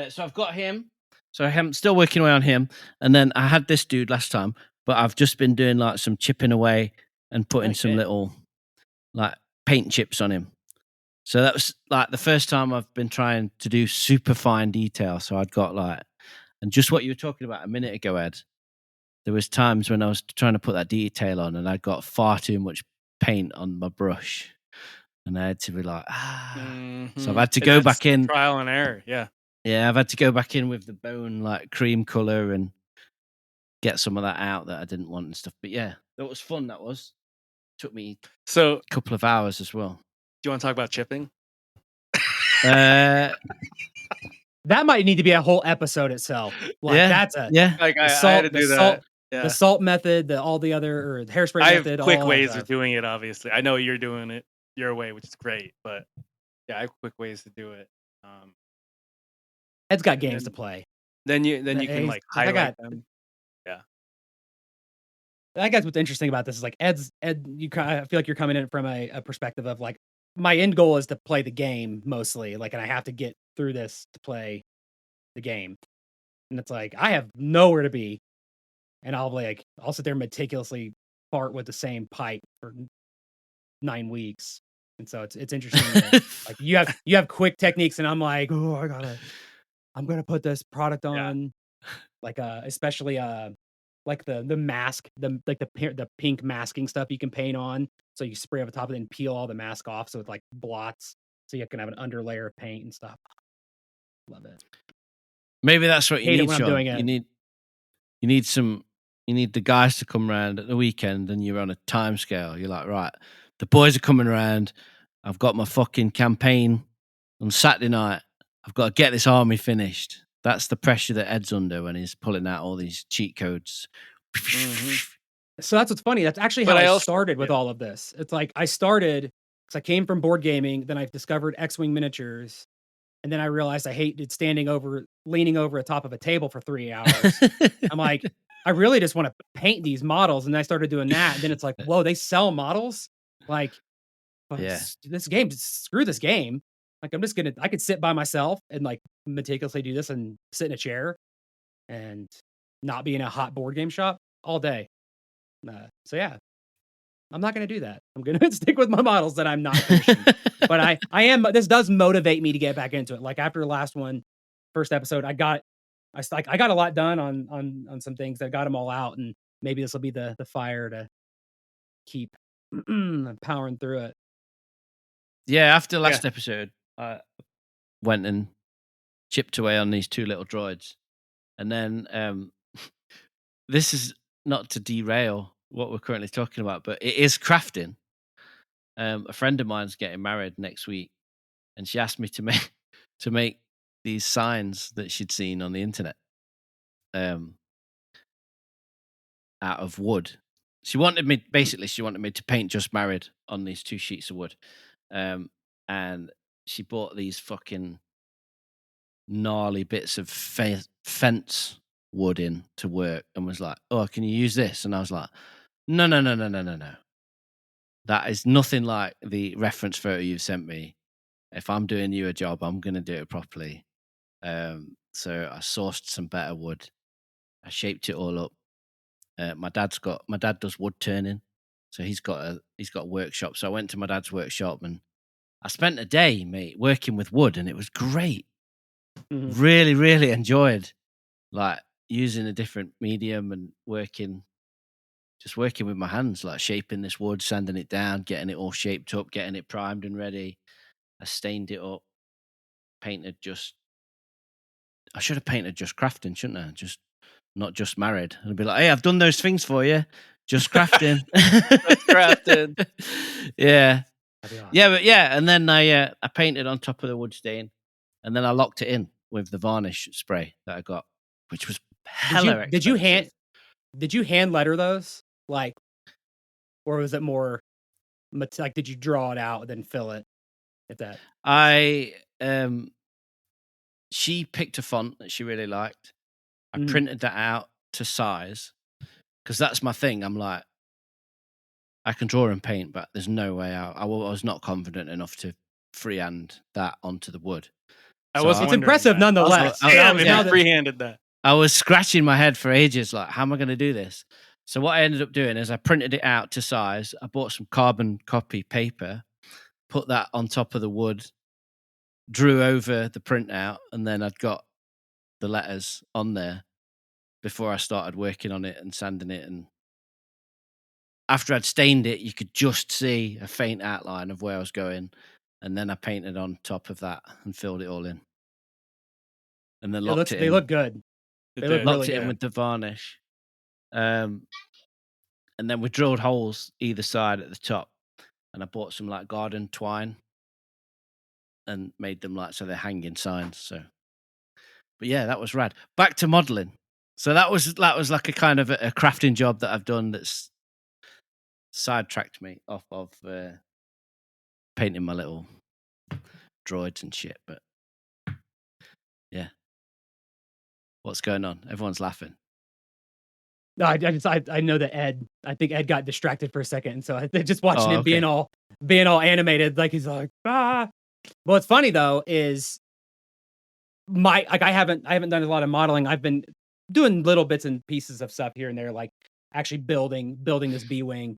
So I've got him. So I'm still working away on him. And then I had this dude last time, but I've just been doing like some chipping away and putting some Okay. little like paint chips on him. So that was like the first time I've been trying to do super fine detail. So I'd got like, and just what you were talking about a minute ago, Ed, there was times when I was trying to put that detail on and I got far too much paint on my brush. And I had to be like, So I've had to go back in. Trial and error. Yeah. Yeah, I've had to go back in with the bone like cream color and get some of that out that I didn't want and stuff. But yeah, that was fun. That was took me So, a couple of hours as well. do you want to talk about chipping? Uh, That might need to be a whole episode itself. Like yeah, that's a yeah. Like the I salt, had to the do salt, that. Yeah. the salt method, all the other or the hairspray I have method. quick all ways that of doing it. Obviously, I know you're doing it your way, which is great. But yeah, I have quick ways to do it. Ed's got and games to then, play. then you can He's- like I highlight got- them. Yeah. I guess what's interesting about this is like Ed. You I feel like you're coming in from a perspective of like my end goal is to play the game mostly. Like, and I have to get through this to play the game. And it's like I have nowhere to be, and I'll sit there and meticulously fart with the same pipe for 9 weeks. And so it's interesting that like you have quick techniques, and I'm like, oh, I'm gonna put this product on, like especially like the mask, the pink masking stuff you can paint on. So you spray over top of it and peel all the mask off, so it like blots, so you can have an underlayer of paint and stuff. Love it. Maybe that's what you Hate it need, when I'm Shawn. doing it. You need the guys to come around at the weekend, and you're on a time scale. You're like, right, the boys are coming around. I've got my fucking campaign on Saturday night. I've got to get this army finished. That's the pressure that Ed's under when he's pulling out all these cheat codes. So that's what's funny. That's actually But how I I also- started with yeah. all of this. It's like I started because I came from board gaming, then I've discovered X-Wing miniatures, and then I realized I hated leaning over the top of a table for 3 hours. I'm like, I really just want to paint these models, and I started doing that. And then it's like, whoa, they sell models? Like, Yeah. this game, screw this game. Like, I could sit by myself and like meticulously do this and sit in a chair and not be in a hot board game shop all day. So yeah, I'm not going to do that. I'm going to stick with my models that I'm not finishing. But I am. This does motivate me to get back into it. Like after the first episode, I got a lot done on some things. I got them all out, and maybe this will be the fire to keep powering through it. Yeah, after last episode, I went and chipped away on these 2 little droids. And then this is not to derail what we're currently talking about, but it is crafting. A friend of mine's getting married next week, and she asked me to make these signs that she'd seen on the internet out of wood. She wanted me to paint "Just Married" on these 2 sheets of wood. And she bought these fucking gnarly bits of fence wood in to work and was like, "Oh, can you use this?" And I was like, No. That is nothing like the reference photo you've sent me. If I'm doing you a job, I'm going to do it properly. So I sourced some better wood. I shaped it all up. My dad does wood turning, so he's got a workshop. So I went to my dad's workshop and I spent a day, mate, working with wood, and it was great. Mhm. Really, really enjoyed like using a different medium and working with my hands, like shaping this wood, sanding it down, getting it all shaped up, getting it primed and ready. I stained it up, I should have painted just crafting, shouldn't I? Not just married. And I'd be like, hey, I've done those things for you. Just crafting. Just crafting. Yeah. That'd be awesome. Yeah, but yeah. And then I painted on top of the wood stain, and then I locked it in with the varnish spray that I got, which was hella expensive. Did you hand letter those? Like, or was it more like, did you draw it out and then fill it? If that, She picked a font that she really liked. I Mhm. printed that out to size because that's my thing. I'm like, I can draw and paint, but there's no way I was not confident enough to freehand that onto the wood. I So was I- It's wondering impressive that. nonetheless. I was- Damn, if yeah. you freehanded that. I was scratching my head for ages, like, how am I going to do this? So what I ended up doing is I printed it out to size. I bought some carbon copy paper, put that on top of the wood, drew over the printout, and then I'd got the letters on there before I started working on it and sanding it. And after I'd stained it, you could just see a faint outline of where I was going. And then I painted on top of that and filled it all in. and then locked it They in. look good. They look Locked really it in good. with the varnish. And then we drilled holes either side at the top, and I bought some like garden twine and made them like so they're hanging signs. So, but yeah, that was rad. Back to modeling. So that was like a kind of a crafting job that I've done that's sidetracked me off of painting my little droids and shit. But yeah, what's going on? Everyone's laughing. No, I know that I think Ed got distracted for a second, and so just watching him being all animated, like he's like, ah. What's funny though is I haven't done a lot of modeling. I've been doing little bits and pieces of stuff here and there, like actually building this B-wing.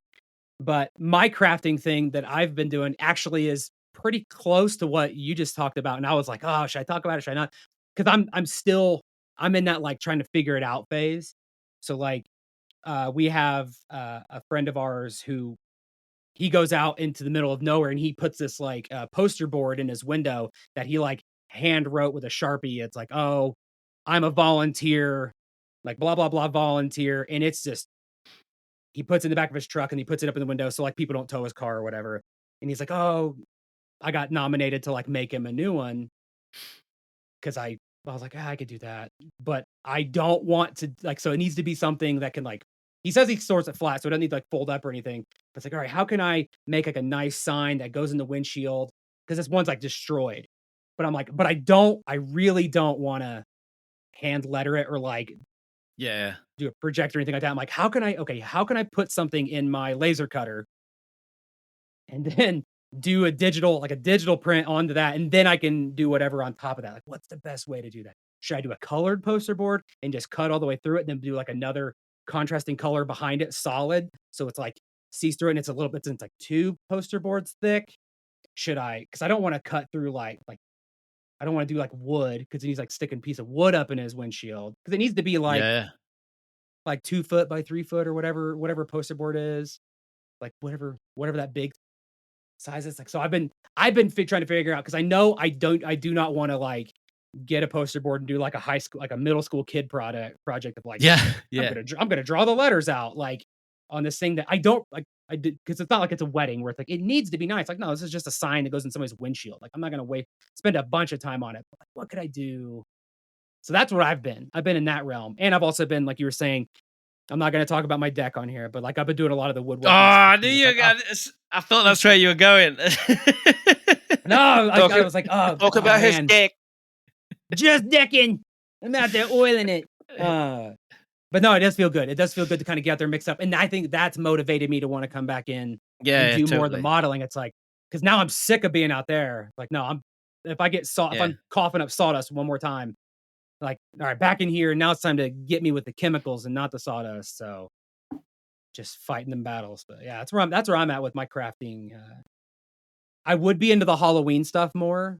But my crafting thing that I've been doing actually is pretty close to what you just talked about. And I was like, oh, should I talk about it? Should I not? Because I'm in that like trying to figure it out phase. So like we have a friend of ours who he goes out into the middle of nowhere and he puts this like poster board in his window that he like hand wrote with a Sharpie. It's like, oh, I'm a volunteer, like blah blah blah volunteer, and it's just he puts it in the back of his truck and he puts it up in the window so like people don't tow his car or whatever. And he's like, oh, I got nominated to like make him a new one because I was like, I could do that, but I don't want to like. So it needs to be something that can like. He says he stores it flat, so it doesn't need to like fold up or anything. But it's like, all right, how can I make like a nice sign that goes in the windshield? Because this one's like destroyed. But I'm like, but I really don't want to hand letter it or like Yeah. do a project or anything like that. I'm like, how can I put something in my laser cutter and then do a digital print onto that, and then I can do whatever on top of that. Like, what's the best way to do that? Should I do a colored poster board and just cut all the way through it, and then do like another contrasting color behind it, solid, so it's like sees through it, and it's like 2 poster boards thick? Should I? Because I don't want to cut through like I don't want to do like wood because he needs like sticking a piece of wood up in his windshield because it needs to be like 2 foot by 3 foot or whatever poster board is, like whatever that big sizes. Like, so I've been trying to figure out because I know I do not want to like get a poster board and do like a middle school kid project of like, Yeah. I'm gonna draw the letters out like on this thing that I don't like. I did because it's not like it's a wedding where it's like it needs to be nice. Like, no, this is just a sign that goes in somebody's windshield. Like, I'm not gonna spend a bunch of time on it. But, like, what could I do? So that's what I've been in that realm, and I've also been like you were saying. I'm not going to talk about my deck on here, but like I've been doing a lot of the woodworking. Oh, I knew you. Like, I thought that's where you were going. No, I was like, oh, Talk about his deck. Just decking. I'm out there oiling it. But no, it does feel good. It does feel good to kind of get out there and mix up. And I think that's motivated me to want to come back in and do more of the modeling. It's like, because now I'm sick of being out there. Like, no, if I'm coughing up sawdust one more time, like, all right, back in here. Now it's time to get me with the chemicals and not the sawdust. So just fighting them battles. But yeah, that's where I'm at with my crafting. I would be into the Halloween stuff more.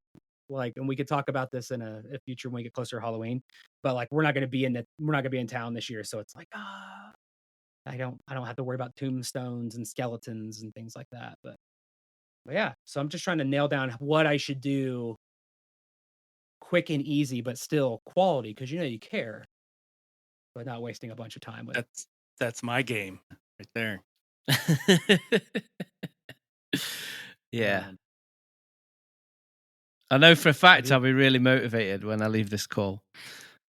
Like, and we could talk about this in a future when we get closer to Halloween. But like, we're not going to be in town this year, so it's like, I don't have to worry about tombstones and skeletons and things like that. But yeah, so I'm just trying to nail down what I should do, quick and easy, but still quality because you care, but not wasting a bunch of time with it. That's my game right there. Yeah. I know for a fact I'll be really motivated when I leave this call.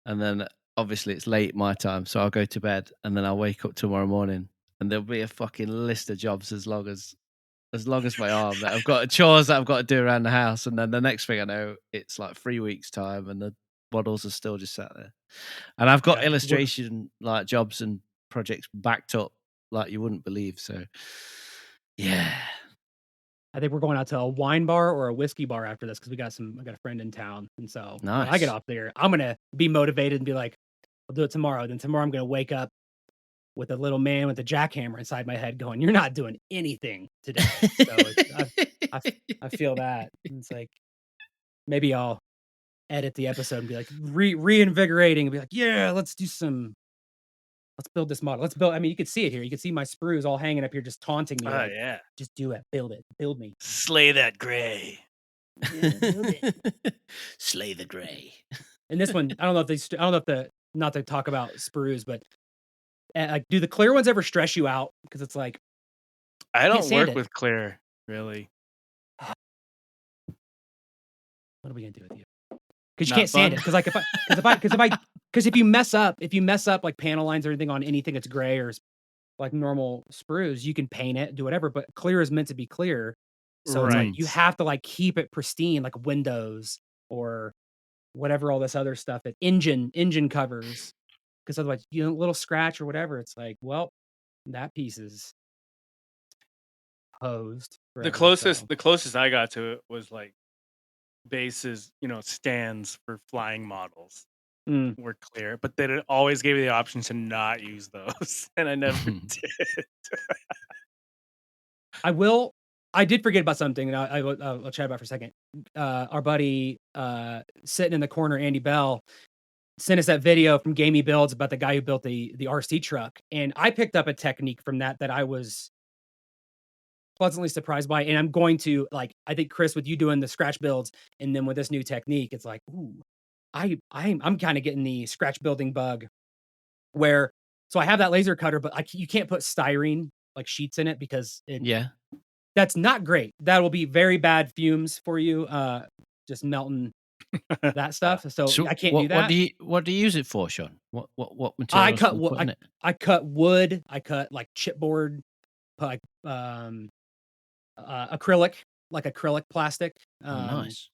And then obviously it's late my time, so I'll go to bed and then I'll wake up tomorrow morning and there'll be a fucking list of jobs as long as my arm that I've got chores that I've got to do around the house. And then the next thing I know, it's like 3 weeks time and the models are still just sat there. And I've got illustration like jobs and projects backed up like you wouldn't believe. So yeah. I think we're going out to a wine bar or a whiskey bar after this because I got a friend in town. And so when I get off there, I'm going to be motivated and be like, I'll do it tomorrow. Then tomorrow I'm going to wake up with a little man with a jackhammer inside my head going, you're not doing anything today. So I feel that. And it's like, maybe I'll edit the episode and be like reinvigorating and be like, yeah, let's build this model. I mean, you could see it here. You could see my sprues all hanging up here, just taunting me. Oh, yeah. Just do it. Build it. Build me. Slay that gray. Yeah, build it. Slay the gray. And this one, I don't know if I don't know if not to talk about sprues, but like, do the clear ones ever stress you out? Because it's like I can't don't sand work it. with clear, really. What are we gonna do with you? Because you Not can't sand it. fun. Because like because if you mess up like panel lines or anything on anything that's gray or like normal sprues, you can paint it, do whatever. But clear is meant to be clear, so it's like Right. Mm. you have to like keep it pristine, like windows or whatever all this other stuff that engine covers. Because otherwise, a little scratch or whatever, it's like, well, that piece is hosed The forever. closest So the closest I got to it was like bases, stands for flying models mm. were clear, but they always gave you the option to not use those, and I never did. I did forget about something, and I'll chat about it for a second. Our buddy, sitting in the corner, Andy Bell, sent us that video from Gamey Builds about the guy who built the RC truck, and I picked up a technique from that I was pleasantly surprised by, and I'm going to like, I think, Chris, with you doing the scratch builds, and then with this new technique, it's like, ooh, I'm kinda getting the scratch building bug where so I have that laser cutter, but you can't put styrene, like, sheets in it because Yeah. that's not great. That will be very bad fumes for you, just melting that stuff, so So I can't do that. what do you use it for, Sean? What I materials do cut you wo put in it? I cut wood, I cut, like, chipboard, put, like, acrylic, like acrylic plastic, Oh, nice.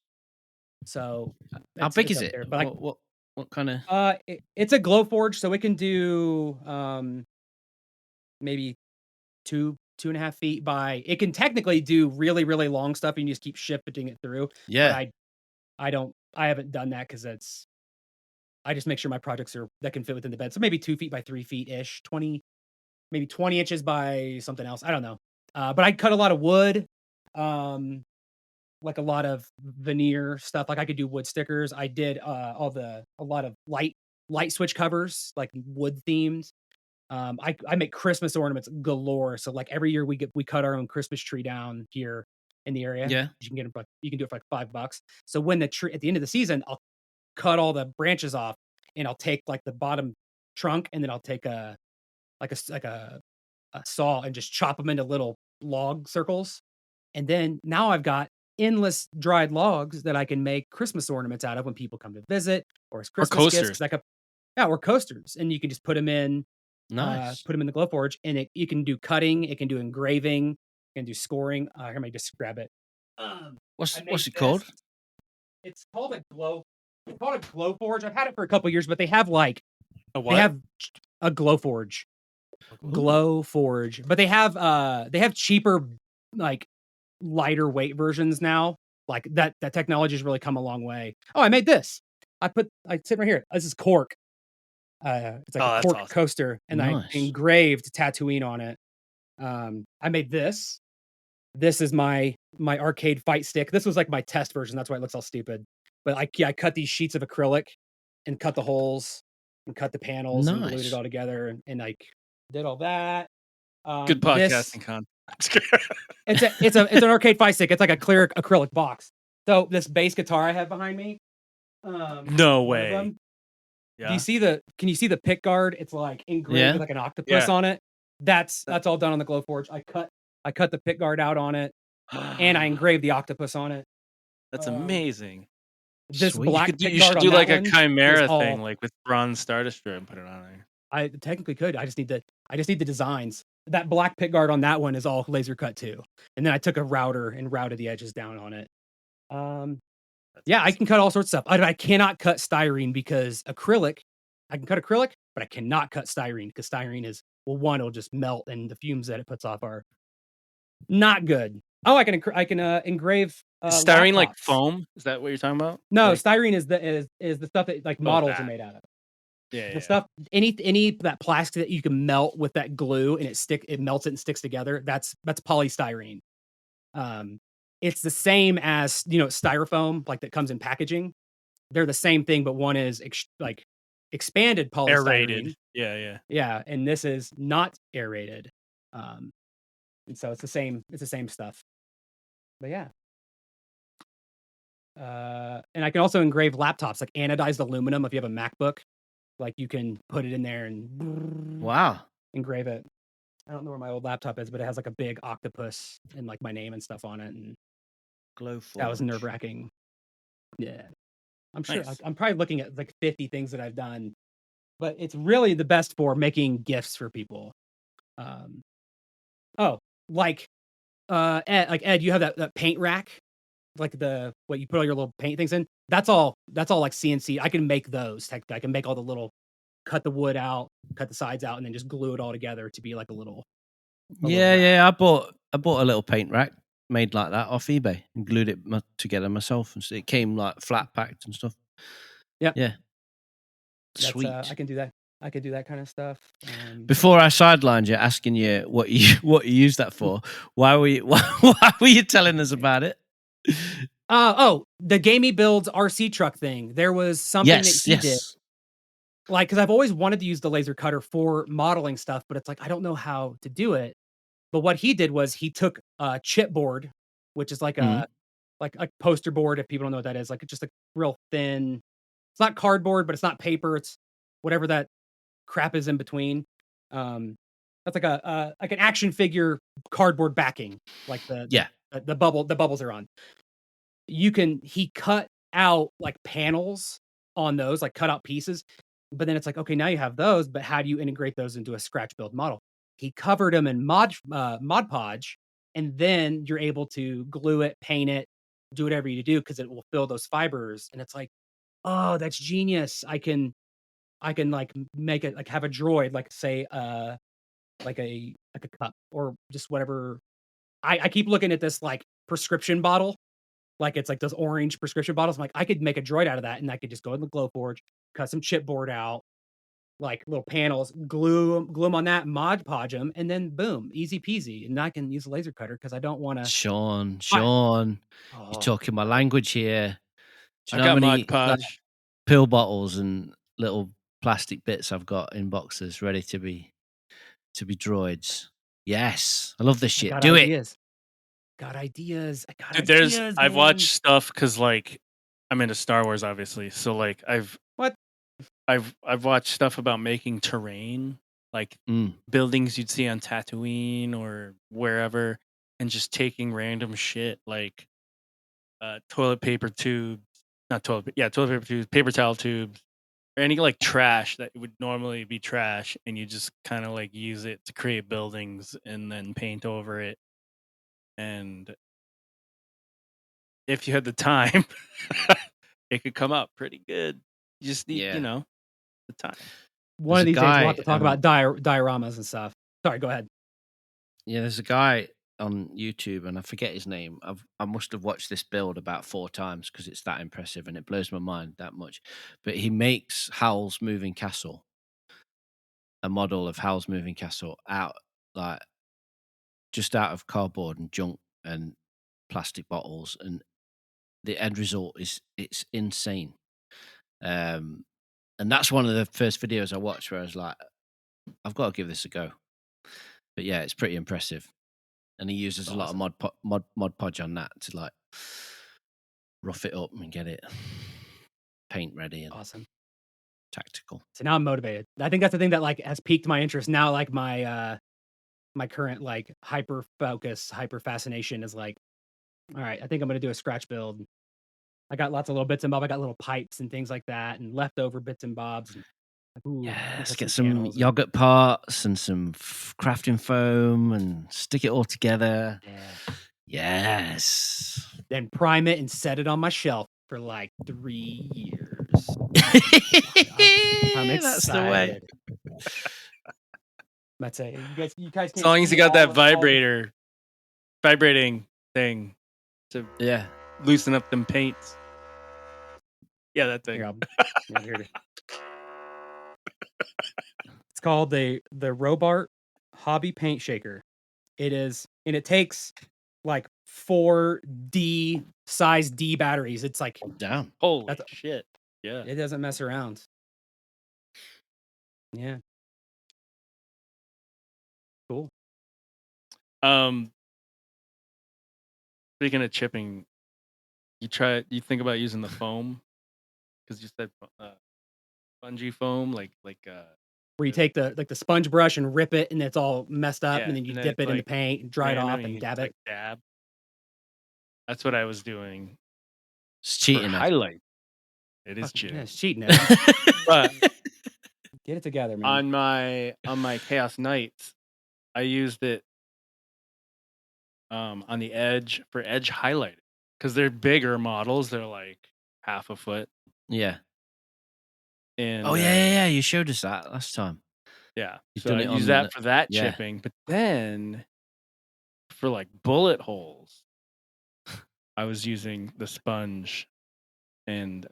so, How big it's is up it? there, but What kind of? it's a glow forge, so it can do, maybe 2.5 feet by it can technically do really, really long stuff, and you just keep shifting it through, but Yeah. I haven't done that because I just make sure my projects that can fit within the bed, so maybe 2 feet by 3 feet-ish, 20 inches by something else, I don't know, but I cut a lot of wood, um, like a lot of veneer stuff, like I could do wood stickers, I did, a lot of light switch covers, like wood themed. I make Christmas ornaments galore. So like every year we cut our own Christmas tree down here in the area. Yeah. You can get it you can do it for like $5. So when the tree at the end of the season, I'll cut all the branches off and I'll take like the bottom trunk and then I'll take a saw and just chop them into little log circles. And then now I've got endless dried logs that I can make Christmas ornaments out of when people come to visit or as Or Christmas gifts. coasters. Cause yeah, or coasters. And you can just Nice. put them in the Glowforge, and you can do cutting, it can do engraving, it can do scoring. Here, let me just grab it. I made What's it this. called? It's called a glow. It's called a Glowforge. I've had it for a couple years, but they have A they what? have a Glowforge, but they have cheaper, like lighter weight versions now. Like that technology has really come a long way. Oh, I made this. I sit right here. This is cork. It's like a Oh, that's cork awesome. coaster, and I Nice. engraved Tatooine on it. I made this. This is my arcade fight stick. This was like my test version. That's why it looks all stupid. But I cut these sheets of acrylic and cut the holes and cut the panels and glued it Nice. all together and like did all that. Good This podcasting con. it's an arcade fight stick. It's like a clear acrylic box. So this bass guitar I have behind me, No one of way. them. Yeah. Can you see the pick guard? It's like engraved Yeah. with like an octopus Yeah. on it. That's all done on the Glowforge. I cut the pick guard out on it and I engraved the octopus on it. That's Um, amazing. this Sweet. black pick You guard should on do that like a one is chimera thing, all like with bronze Star Destroyer and put it on there. I technically could. I just need the designs. That black pick guard on that one is all laser cut too. And then I took a router and routed the edges down on it. That's Yeah, I awesome. can cut all sorts of stuff. I cannot cut styrene because I can cut acrylic, but I cannot cut styrene because styrene is well, one, it'll just melt, and the fumes that it puts off are not good. Oh, I can engrave Is styrene like laptops. foam? Is that what you're talking about? No, Like, styrene is the stuff that like oh, models are that. made out of. Yeah, The yeah. stuff any that plastic that you can melt with that glue and it melts it and sticks together. That's polystyrene. Um, it's the same as styrofoam like that comes in packaging. They're the same thing, but one is like expanded Aerated. polystyrene. Yeah, yeah. Yeah, and this is not aerated. Um, and so it's the same stuff. But yeah. And I can also engrave laptops, like anodized aluminum. If you have a MacBook, like you can put it in there and Wow. engrave it. I don't know where my old laptop is, but it has like a big octopus and like my name and stuff on it. And that was Glowforge. nerve wracking. Yeah. I'm sure Nice. I'm probably looking at like 50 things that I've done, but it's really the best for making gifts for people. Oh, like Ed, you have that paint rack, like the what you put all your little paint things in. That's all like CNC. I can make those. I can make all the little cut the wood out, cut the sides out, and then just glue it all together to be like a little Yeah, rack. yeah. I bought a little paint rack made like that off eBay and glued it together myself, and so it came like flat packed and stuff. Yep. Yeah. That's Sweet. I can do that. I could do that kind of stuff. Before I sidelined you, asking you what you use that for, why were you telling us about it? The Gamey Builds RC truck thing. There was something that he did. Like, because I've always wanted to use the laser cutter for modeling stuff, but it's like I don't know how to do it. But what he did was he took a chipboard, which is like a poster board. If people don't know what that is, like it's just a real thin. It's not cardboard, but it's not paper. It's whatever that crap is in between. That's like like an action figure cardboard backing, like the bubbles are on. He cut out like panels on those, like cut out pieces. But then it's like, okay, now you have those, but how do you integrate those into a scratch build model? He covered them in Mod Podge, and then you're able to glue it, paint it, do whatever you do because it will fill those fibers. And it's like, oh, that's genius. I can like make it like have a droid, like say like a cup or just whatever. I keep looking at this like prescription bottle, like it's like those orange prescription bottles. I'm like, I could make a droid out of that, and I could just go in the Glowforge, cut some chipboard out, like little panels, glue them on that, Mod Podge them, and then boom, easy peasy. And I can use a laser cutter because I don't want to. Shawn, Oh, you're talking my language here. Do I you know how got Mod many like, Podge. pill bottles and little plastic bits I've got in boxes ready to be droids? Yes, I love this shit. Do ideas. Got ideas. I got Dude, ideas. I've man. watched stuff because like I'm into Star Wars, obviously. So like I've watched stuff about making terrain, like buildings you'd see on Tatooine or wherever, and just taking random shit like toilet paper tubes, not toilet, yeah, toilet paper tubes, paper towel tubes, or any like trash that would normally be trash, and you just kind of like use it to create buildings and then paint over it. And if you had the time, it could come out pretty good. You just need, Yeah. the time. One of these days we'll have to talk about dioramas and stuff. Sorry, go ahead. Yeah, there's a guy on YouTube, and I forget his name. I must have watched this build about 4 times because it's that impressive and it blows my mind that much. But he makes Howl's Moving Castle, a model of Howl's Moving Castle out like just out of cardboard and junk and plastic bottles, and the end result is it's insane. And that's one of the first videos I watched where I was like, I've got to give this a go. But yeah, it's pretty impressive. And he uses a lot of mod podge on that to like rough it up and get it paint ready and tactical. So now I'm motivated. I think that's the thing that like has piqued my interest. Now like my my current like hyper focus, hyper fascination is like, all right, I think I'm gonna do a scratch build. I got lots of little bits and bobs. I got little pipes and things like that, and leftover bits and bobs. And, like, ooh, yeah, let's put get some panels yogurt parts and some crafting foam and stick it all together. Yeah. Yes. Then prime it and set it on my shelf for like 3 years. I'm excited. That's the way. That's it. You guys can't As long as see you got that all vibrating thing to loosen up them paints. Yeah, that thing. Here it is. It's called the Robart Hobby Paint Shaker. It is, and it takes like 4 D size D batteries. It's like damn. Holy shit. Yeah. It doesn't mess around. Yeah. Cool. Speaking of chipping, you think about using the foam because you said spongy foam, Where you the take the sponge brush and rip it, and it's all messed up, and yeah, then you and then dip it's it in the like paint and dry it random, off and and you can dab just it. like dab. That's what I was doing It's for cheating, Ed. highlight. It is Fucking yeah, cheating, it's cheating, Ed. but Get it together, man. on my Chaos Knights, I used it on the edge for edge highlighting because they're bigger models. They're like half a foot, Yeah. and Oh yeah. You showed us that last time. yeah. You've So done I it use on. that for that Yeah. chipping, but then for like bullet holes, I was using the sponge and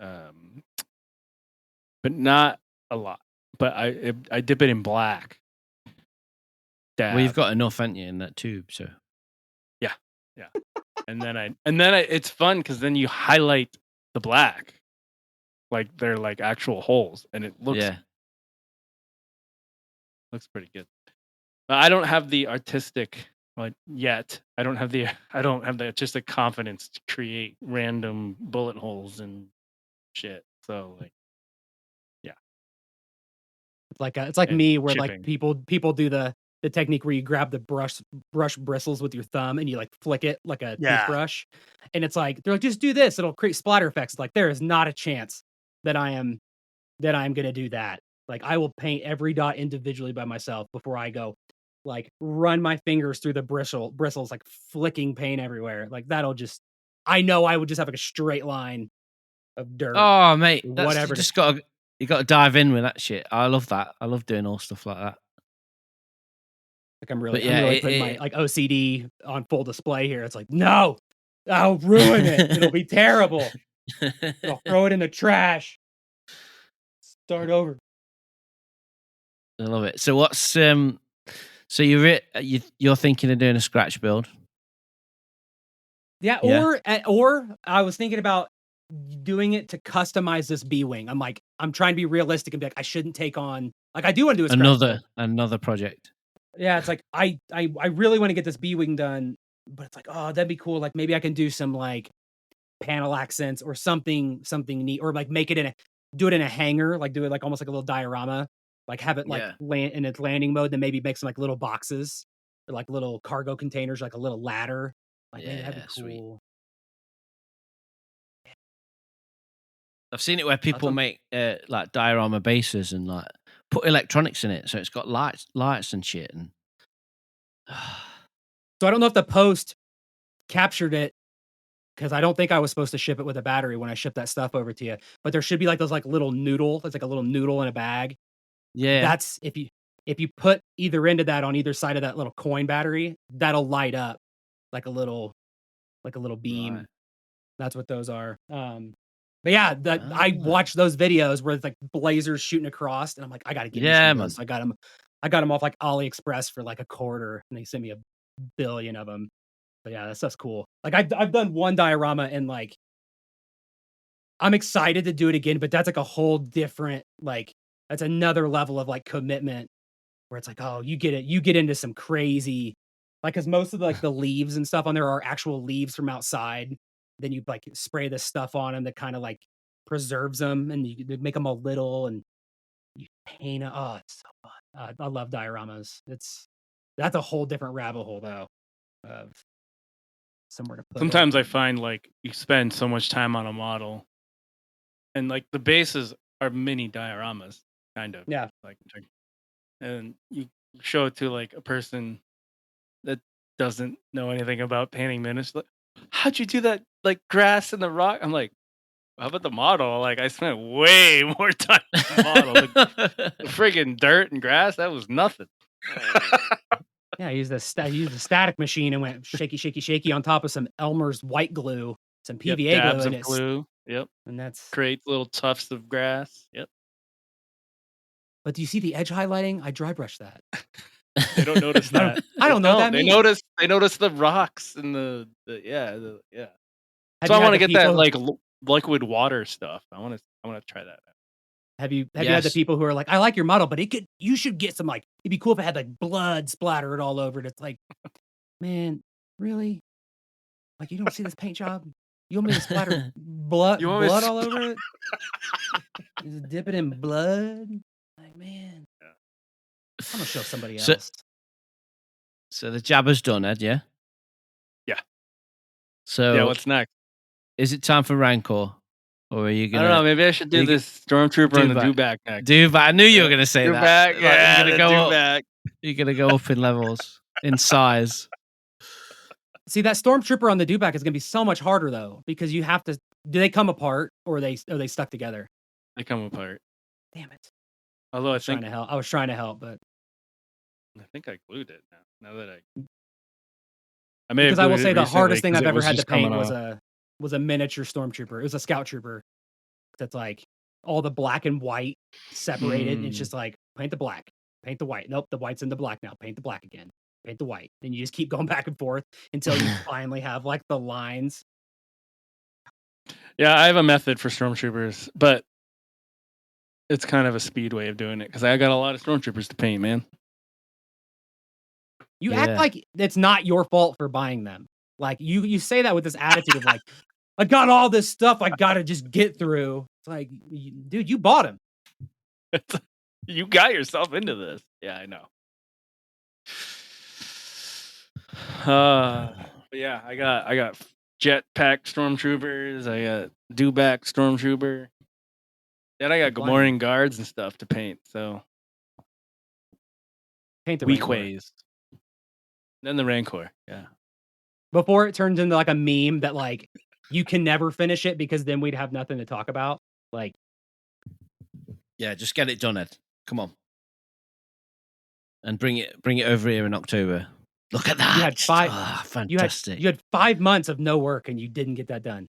but not a lot. But I dip it in black. Well, you've Dab. got enough, haven't you, in that tube? So Yeah. Yeah. And then it's fun because then you highlight the black. Like they're like actual holes and it looks yeah. pretty good. But I don't have the artistic yet. I don't have the artistic confidence to create random bullet holes and shit. So like It's like and me where like chipping. people do the technique where you grab the brush bristles with your thumb and you like flick it like a Yeah. toothbrush. And it's like they're like, just do this, it'll create splatter effects. Like there is not a chance that I'm gonna do that. Like I will paint every dot individually by myself before I go like run my fingers through the bristles, like flicking paint everywhere. Like that'll just I know I would just have like a straight line of dirt, Oh, mate, that's whatever. you got to dive in with that shit. I love that. I love doing all stuff like that. Like I'm But really yeah, putting my like OCD on full display here. It's like, no, I'll ruin it. It'll be terrible. I'll throw it in the trash. Start over. I love it. So what's so you're thinking of doing a scratch build? Yeah, Yeah. or I was thinking about doing it to customize this B wing. I'm like, I'm trying to be realistic and be like, I shouldn't take on like I do want to do a scratch build. Another project. Yeah, it's like I really want to get this B wing done, but it's like, oh, that'd be cool. Like maybe I can do some like panel accents or something neat, or like make it do it in a hangar, like do it like almost like a little diorama, like have it like Yeah. land in its landing mode, then maybe make some like little boxes or like little cargo containers, like a little ladder. Like maybe that'd be Sweet. cool. I've seen it where people Awesome. make like diorama bases and like put electronics in it, so it's got lights and shit. And So I don't know if the post captured it because I don't think I was supposed to ship it with a battery when I shipped that stuff over to you. But there should be like those like little noodle. It's like a little noodle in a bag. yeah, That's if you put either end of that on either side of that little coin battery, that'll light up like a little beam. right. That's what those are. But yeah, I watched those videos where it's like blazers shooting across, and I'm like, I gotta get me some of man. those. I got them off like AliExpress for like $1, and they sent me a billion of them. But yeah, that stuff's cool. Like I've done one diorama, and like I'm excited to do it again, but that's like a whole different like that's another level of like commitment where it's like, oh, you get into some crazy like because most of the leaves and stuff on there are actual leaves from outside. Then you like spray this stuff on them that kind of like preserves them, and you make them all little, and you paint it. Oh, it's so fun. I love dioramas. That's a whole different rabbit hole though of somewhere to put it. Sometimes I find like you spend so much time on a model and like the bases are mini dioramas, kind of. Yeah. Like and you show it to like a person that doesn't know anything about painting miniatures. Like, how'd you do that? Like grass and the rock? I'm like, how about the model? Like I spent way more time on the model. The friggin' dirt and grass, that was nothing. Yeah, I used the static machine and went shaky, shaky, shaky on top of some Elmer's white glue, some PVA dabs glue, and of glue. Yep. and that's. Creates little tufts of grass. Yep. But do you see the edge highlighting? I dry brush that. They don't notice that. I don't know what that They means. They notice the rocks and the yeah. Have So you I had want to the get that people? like liquid water stuff. I want to try that out. Have you had the people who are like, I like your model, but you should get some like it'd be cool if it had like blood splattered all over it. It's like, man, really? Like you don't see this paint job? You want me to splatter blood You want me to all over it? Just dip it in blood? Like, man, I'm gonna show somebody So- else. So the jabber's done, Ed, yeah? Yeah. So Yeah, what's next? is it time for Rancor? Or are you I gonna don't know. Maybe I should do you g- this Stormtrooper and the Dewback. Dewback next. Dewback? I knew you were gonna say Dewback, that. Like, yeah, you're the gonna go up. Dewback. You're gonna go up in levels, in size. See, that Stormtrooper on the Dewback is gonna be so much harder though, because you have to. Do they come apart or are they stuck together? They come apart. Damn it! Although I I was trying think to help. I was trying to help, but I glued it now. Now that I may have because I will glued it say the recently hardest thing 'cause I've it ever was had to just paint coming was off. a miniature Stormtrooper. It was a Scout Trooper. That's like all the black and white separated. And it's just like paint the black, paint the white. Nope, the white's in the black now. Paint the black again. Paint the white. And you just keep going back and forth until you finally have like the lines. Yeah, I have a method for Stormtroopers, but it's kind of a speed way of doing it because I got a lot of Stormtroopers to paint, man. You Yeah. act like it's not your fault for buying them. Like you say that with this attitude of like, I got all this stuff I gotta just get through. It's like, dude, you bought them. You got yourself into this. Yeah, I know. But yeah, I got jetpack Stormtroopers. I got Dewback Stormtrooper. Then I got Good Blimey. Morning Guards and stuff to paint. So Paint the weak Rancor. ways. Then the Rancor. Yeah. Before it turns into like a meme that like you can never finish it because then we'd have nothing to talk about. Like, Yeah, just get it done, Ed. Come on. And bring it over here in October. Look at that. You had five- fantastic. you had 5 months of no work and you didn't get that done.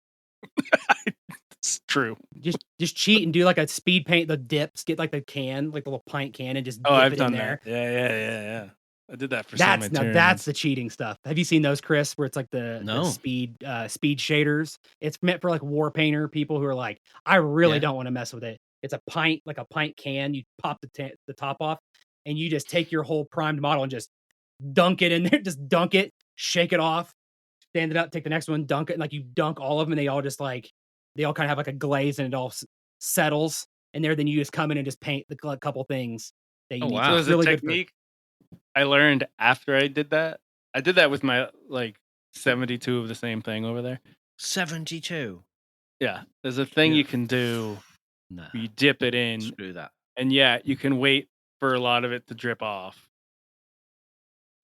It's true. Just cheat and do like a speed paint the dips, get like the can, like the little pint can, and just Oh, dip I've it done in there. that. Yeah. I did that for some That's of my now that's the cheating stuff. Have you seen those, Chris? Where it's like the No. speed shaders. It's meant for like war painter people who are like, I really Yeah. don't want to mess with it. It's a pint, like a pint can. You pop the top off, and you just take your whole primed model and just dunk it in there. Just dunk it, shake it off, stand it up, take the next one, dunk it, and like you dunk all of them, and they all kind of have like a glaze, and it all settles in there. Then you just come in and just paint the couple things that you Oh, need. wow. So So it's there's really a good for. technique I learned after I did that. I did that with my like 72 of the same thing over there. 72. Yeah. There's a thing Yeah. you can do. No. You dip it in, Screw that. and yeah, you can wait for a lot of it to drip off.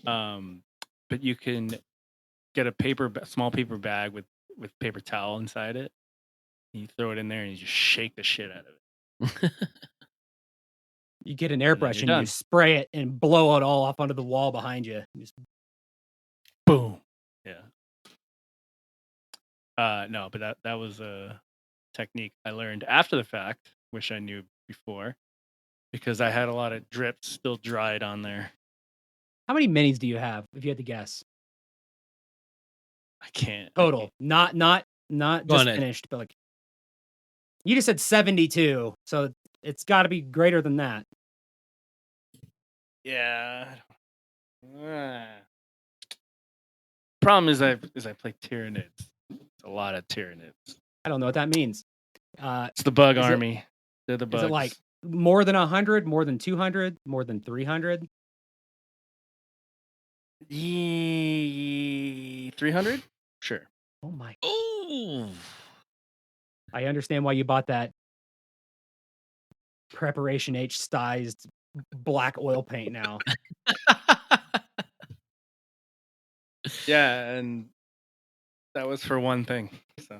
But you can get a small paper bag with paper towel inside it. And you throw it in there and you just shake the shit out of it. You get an then airbrush you're and done. you spray it and blow it all off onto the wall behind you. Just Boom. Yeah. No, but that was a technique I learned after the fact, which I knew before, because I had a lot of drips still dried on there. how many minis do you have, if you had to guess? I can't. Total. Not Go just on, Ed. finished, but like you just said 72, so it's gotta be greater than that. Yeah. Problem is I play Tyranids. It's a lot of Tyranids. I don't know what that means. It's the bug Is it- army. They're the bugs. Is it like more than 100, more than 200, more than 300? 300? Sure. Oh my. Oh. I understand why you bought that Preparation H sized black oil paint now. Yeah, and that was for one thing, so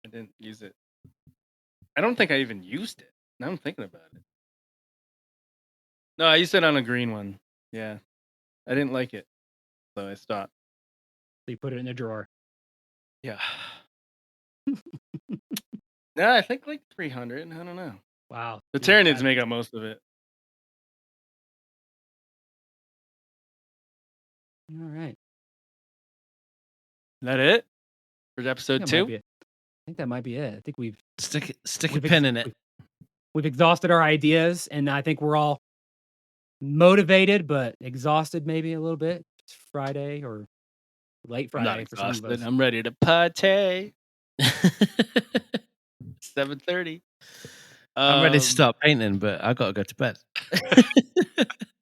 I didn't use it. I don't think I even used it. Now I'm thinking about it. No, I used it on a green one. Yeah, I didn't like it, so I stopped. So you put it in a drawer. Yeah. Yeah, I think like 300. I don't know. Wow. The Dude, Tyranids that- make up most of it. All right. Is that it for episode I think that might 2? be it. I think that might be it. I think we've Stick a We've pin in it. we've exhausted our ideas, and I think we're all motivated but exhausted maybe a little bit. It's Friday or late I'm not Friday for some of exhausted. us. I'm ready to party. 7:30. I'm ready to start painting, but I got to go to bed.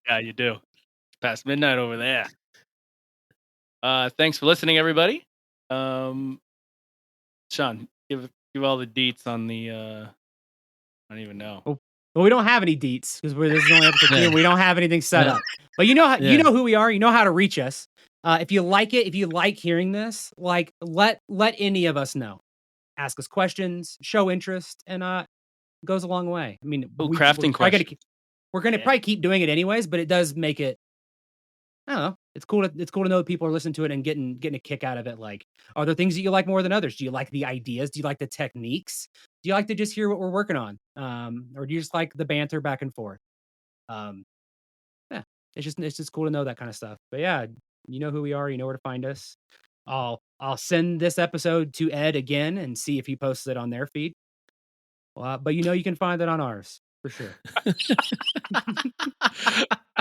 Yeah, you do. It's past midnight over there. Thanks for listening, everybody. Shawn, give all the deets on the. I don't even know. Well, we don't have any deets because this is only episode 2. Yeah. And we don't have anything set Yeah. up. But you know Yeah. who we are. You know how to reach us. If you like it, if you like hearing this, like let any of us know. Ask us questions, show interest, and it goes a long way. I mean, Crafting questions. We're gonna probably keep doing it anyways, but it does make it. I don't know. It's cool to know that people are listening to it and getting a kick out of it. Like, are there things that you like more than others? Do you like the ideas? Do you like the techniques? Do you like to just hear what we're working on? Or do you just like the banter back and forth? Yeah, it's just cool to know that kind of stuff. But yeah, you know who we are. You know where to find us. I'll send this episode to Ed again and see if he posts it on their feed. But you can find it on ours for sure.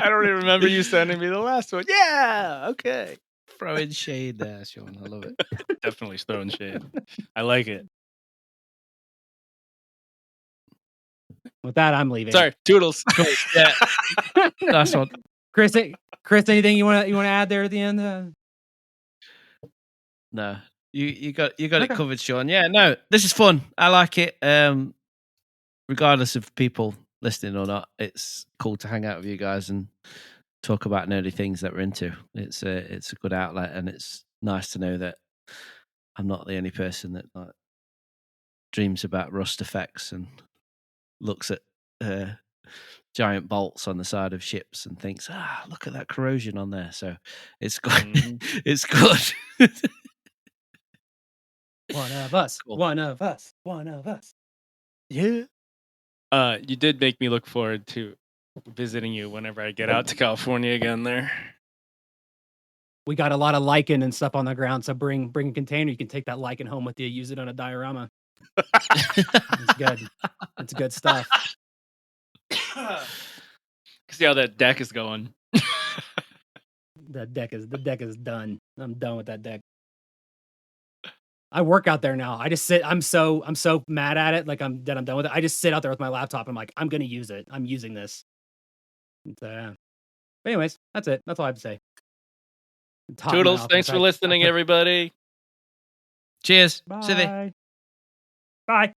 I don't even remember you sending me the last one. Yeah, okay. Throwing shade there, Shawn. I love it. Definitely throwing shade. I like it. With that, I'm leaving. Sorry, toodles. Cool. Yeah. That's one. Chris, anything you want to add there at the end? No, you got Okay. it covered, Shawn. Yeah, no, this is fun. I like it. Regardless of people listening or not, it's cool to hang out with you guys and talk about nerdy things that we're into. It's a good outlet, and it's nice to know that I'm not the only person that like dreams about rust effects and looks at giant bolts on the side of ships and thinks, look at that corrosion on there. So it's good. Mhm. It's good. One of us. Cool. One of us. One of us. Yeah. You did make me look forward to visiting you whenever I get out to California again there. We got a lot of lichen and stuff on the ground, so bring a container. You can take that lichen home with you, use it on a diorama. It's good. It's good stuff. See how that deck is going. The deck is done. I'm done with that deck. I work out there now. I just sit. I'm so mad at it. Like I'm done with it. I just sit out there with my laptop. I'm like, I'm gonna use it. I'm using this. But anyways, that's it. That's all I have to say. Toodles, thanks for listening, everybody. Cheers. Bye. See you. Bye.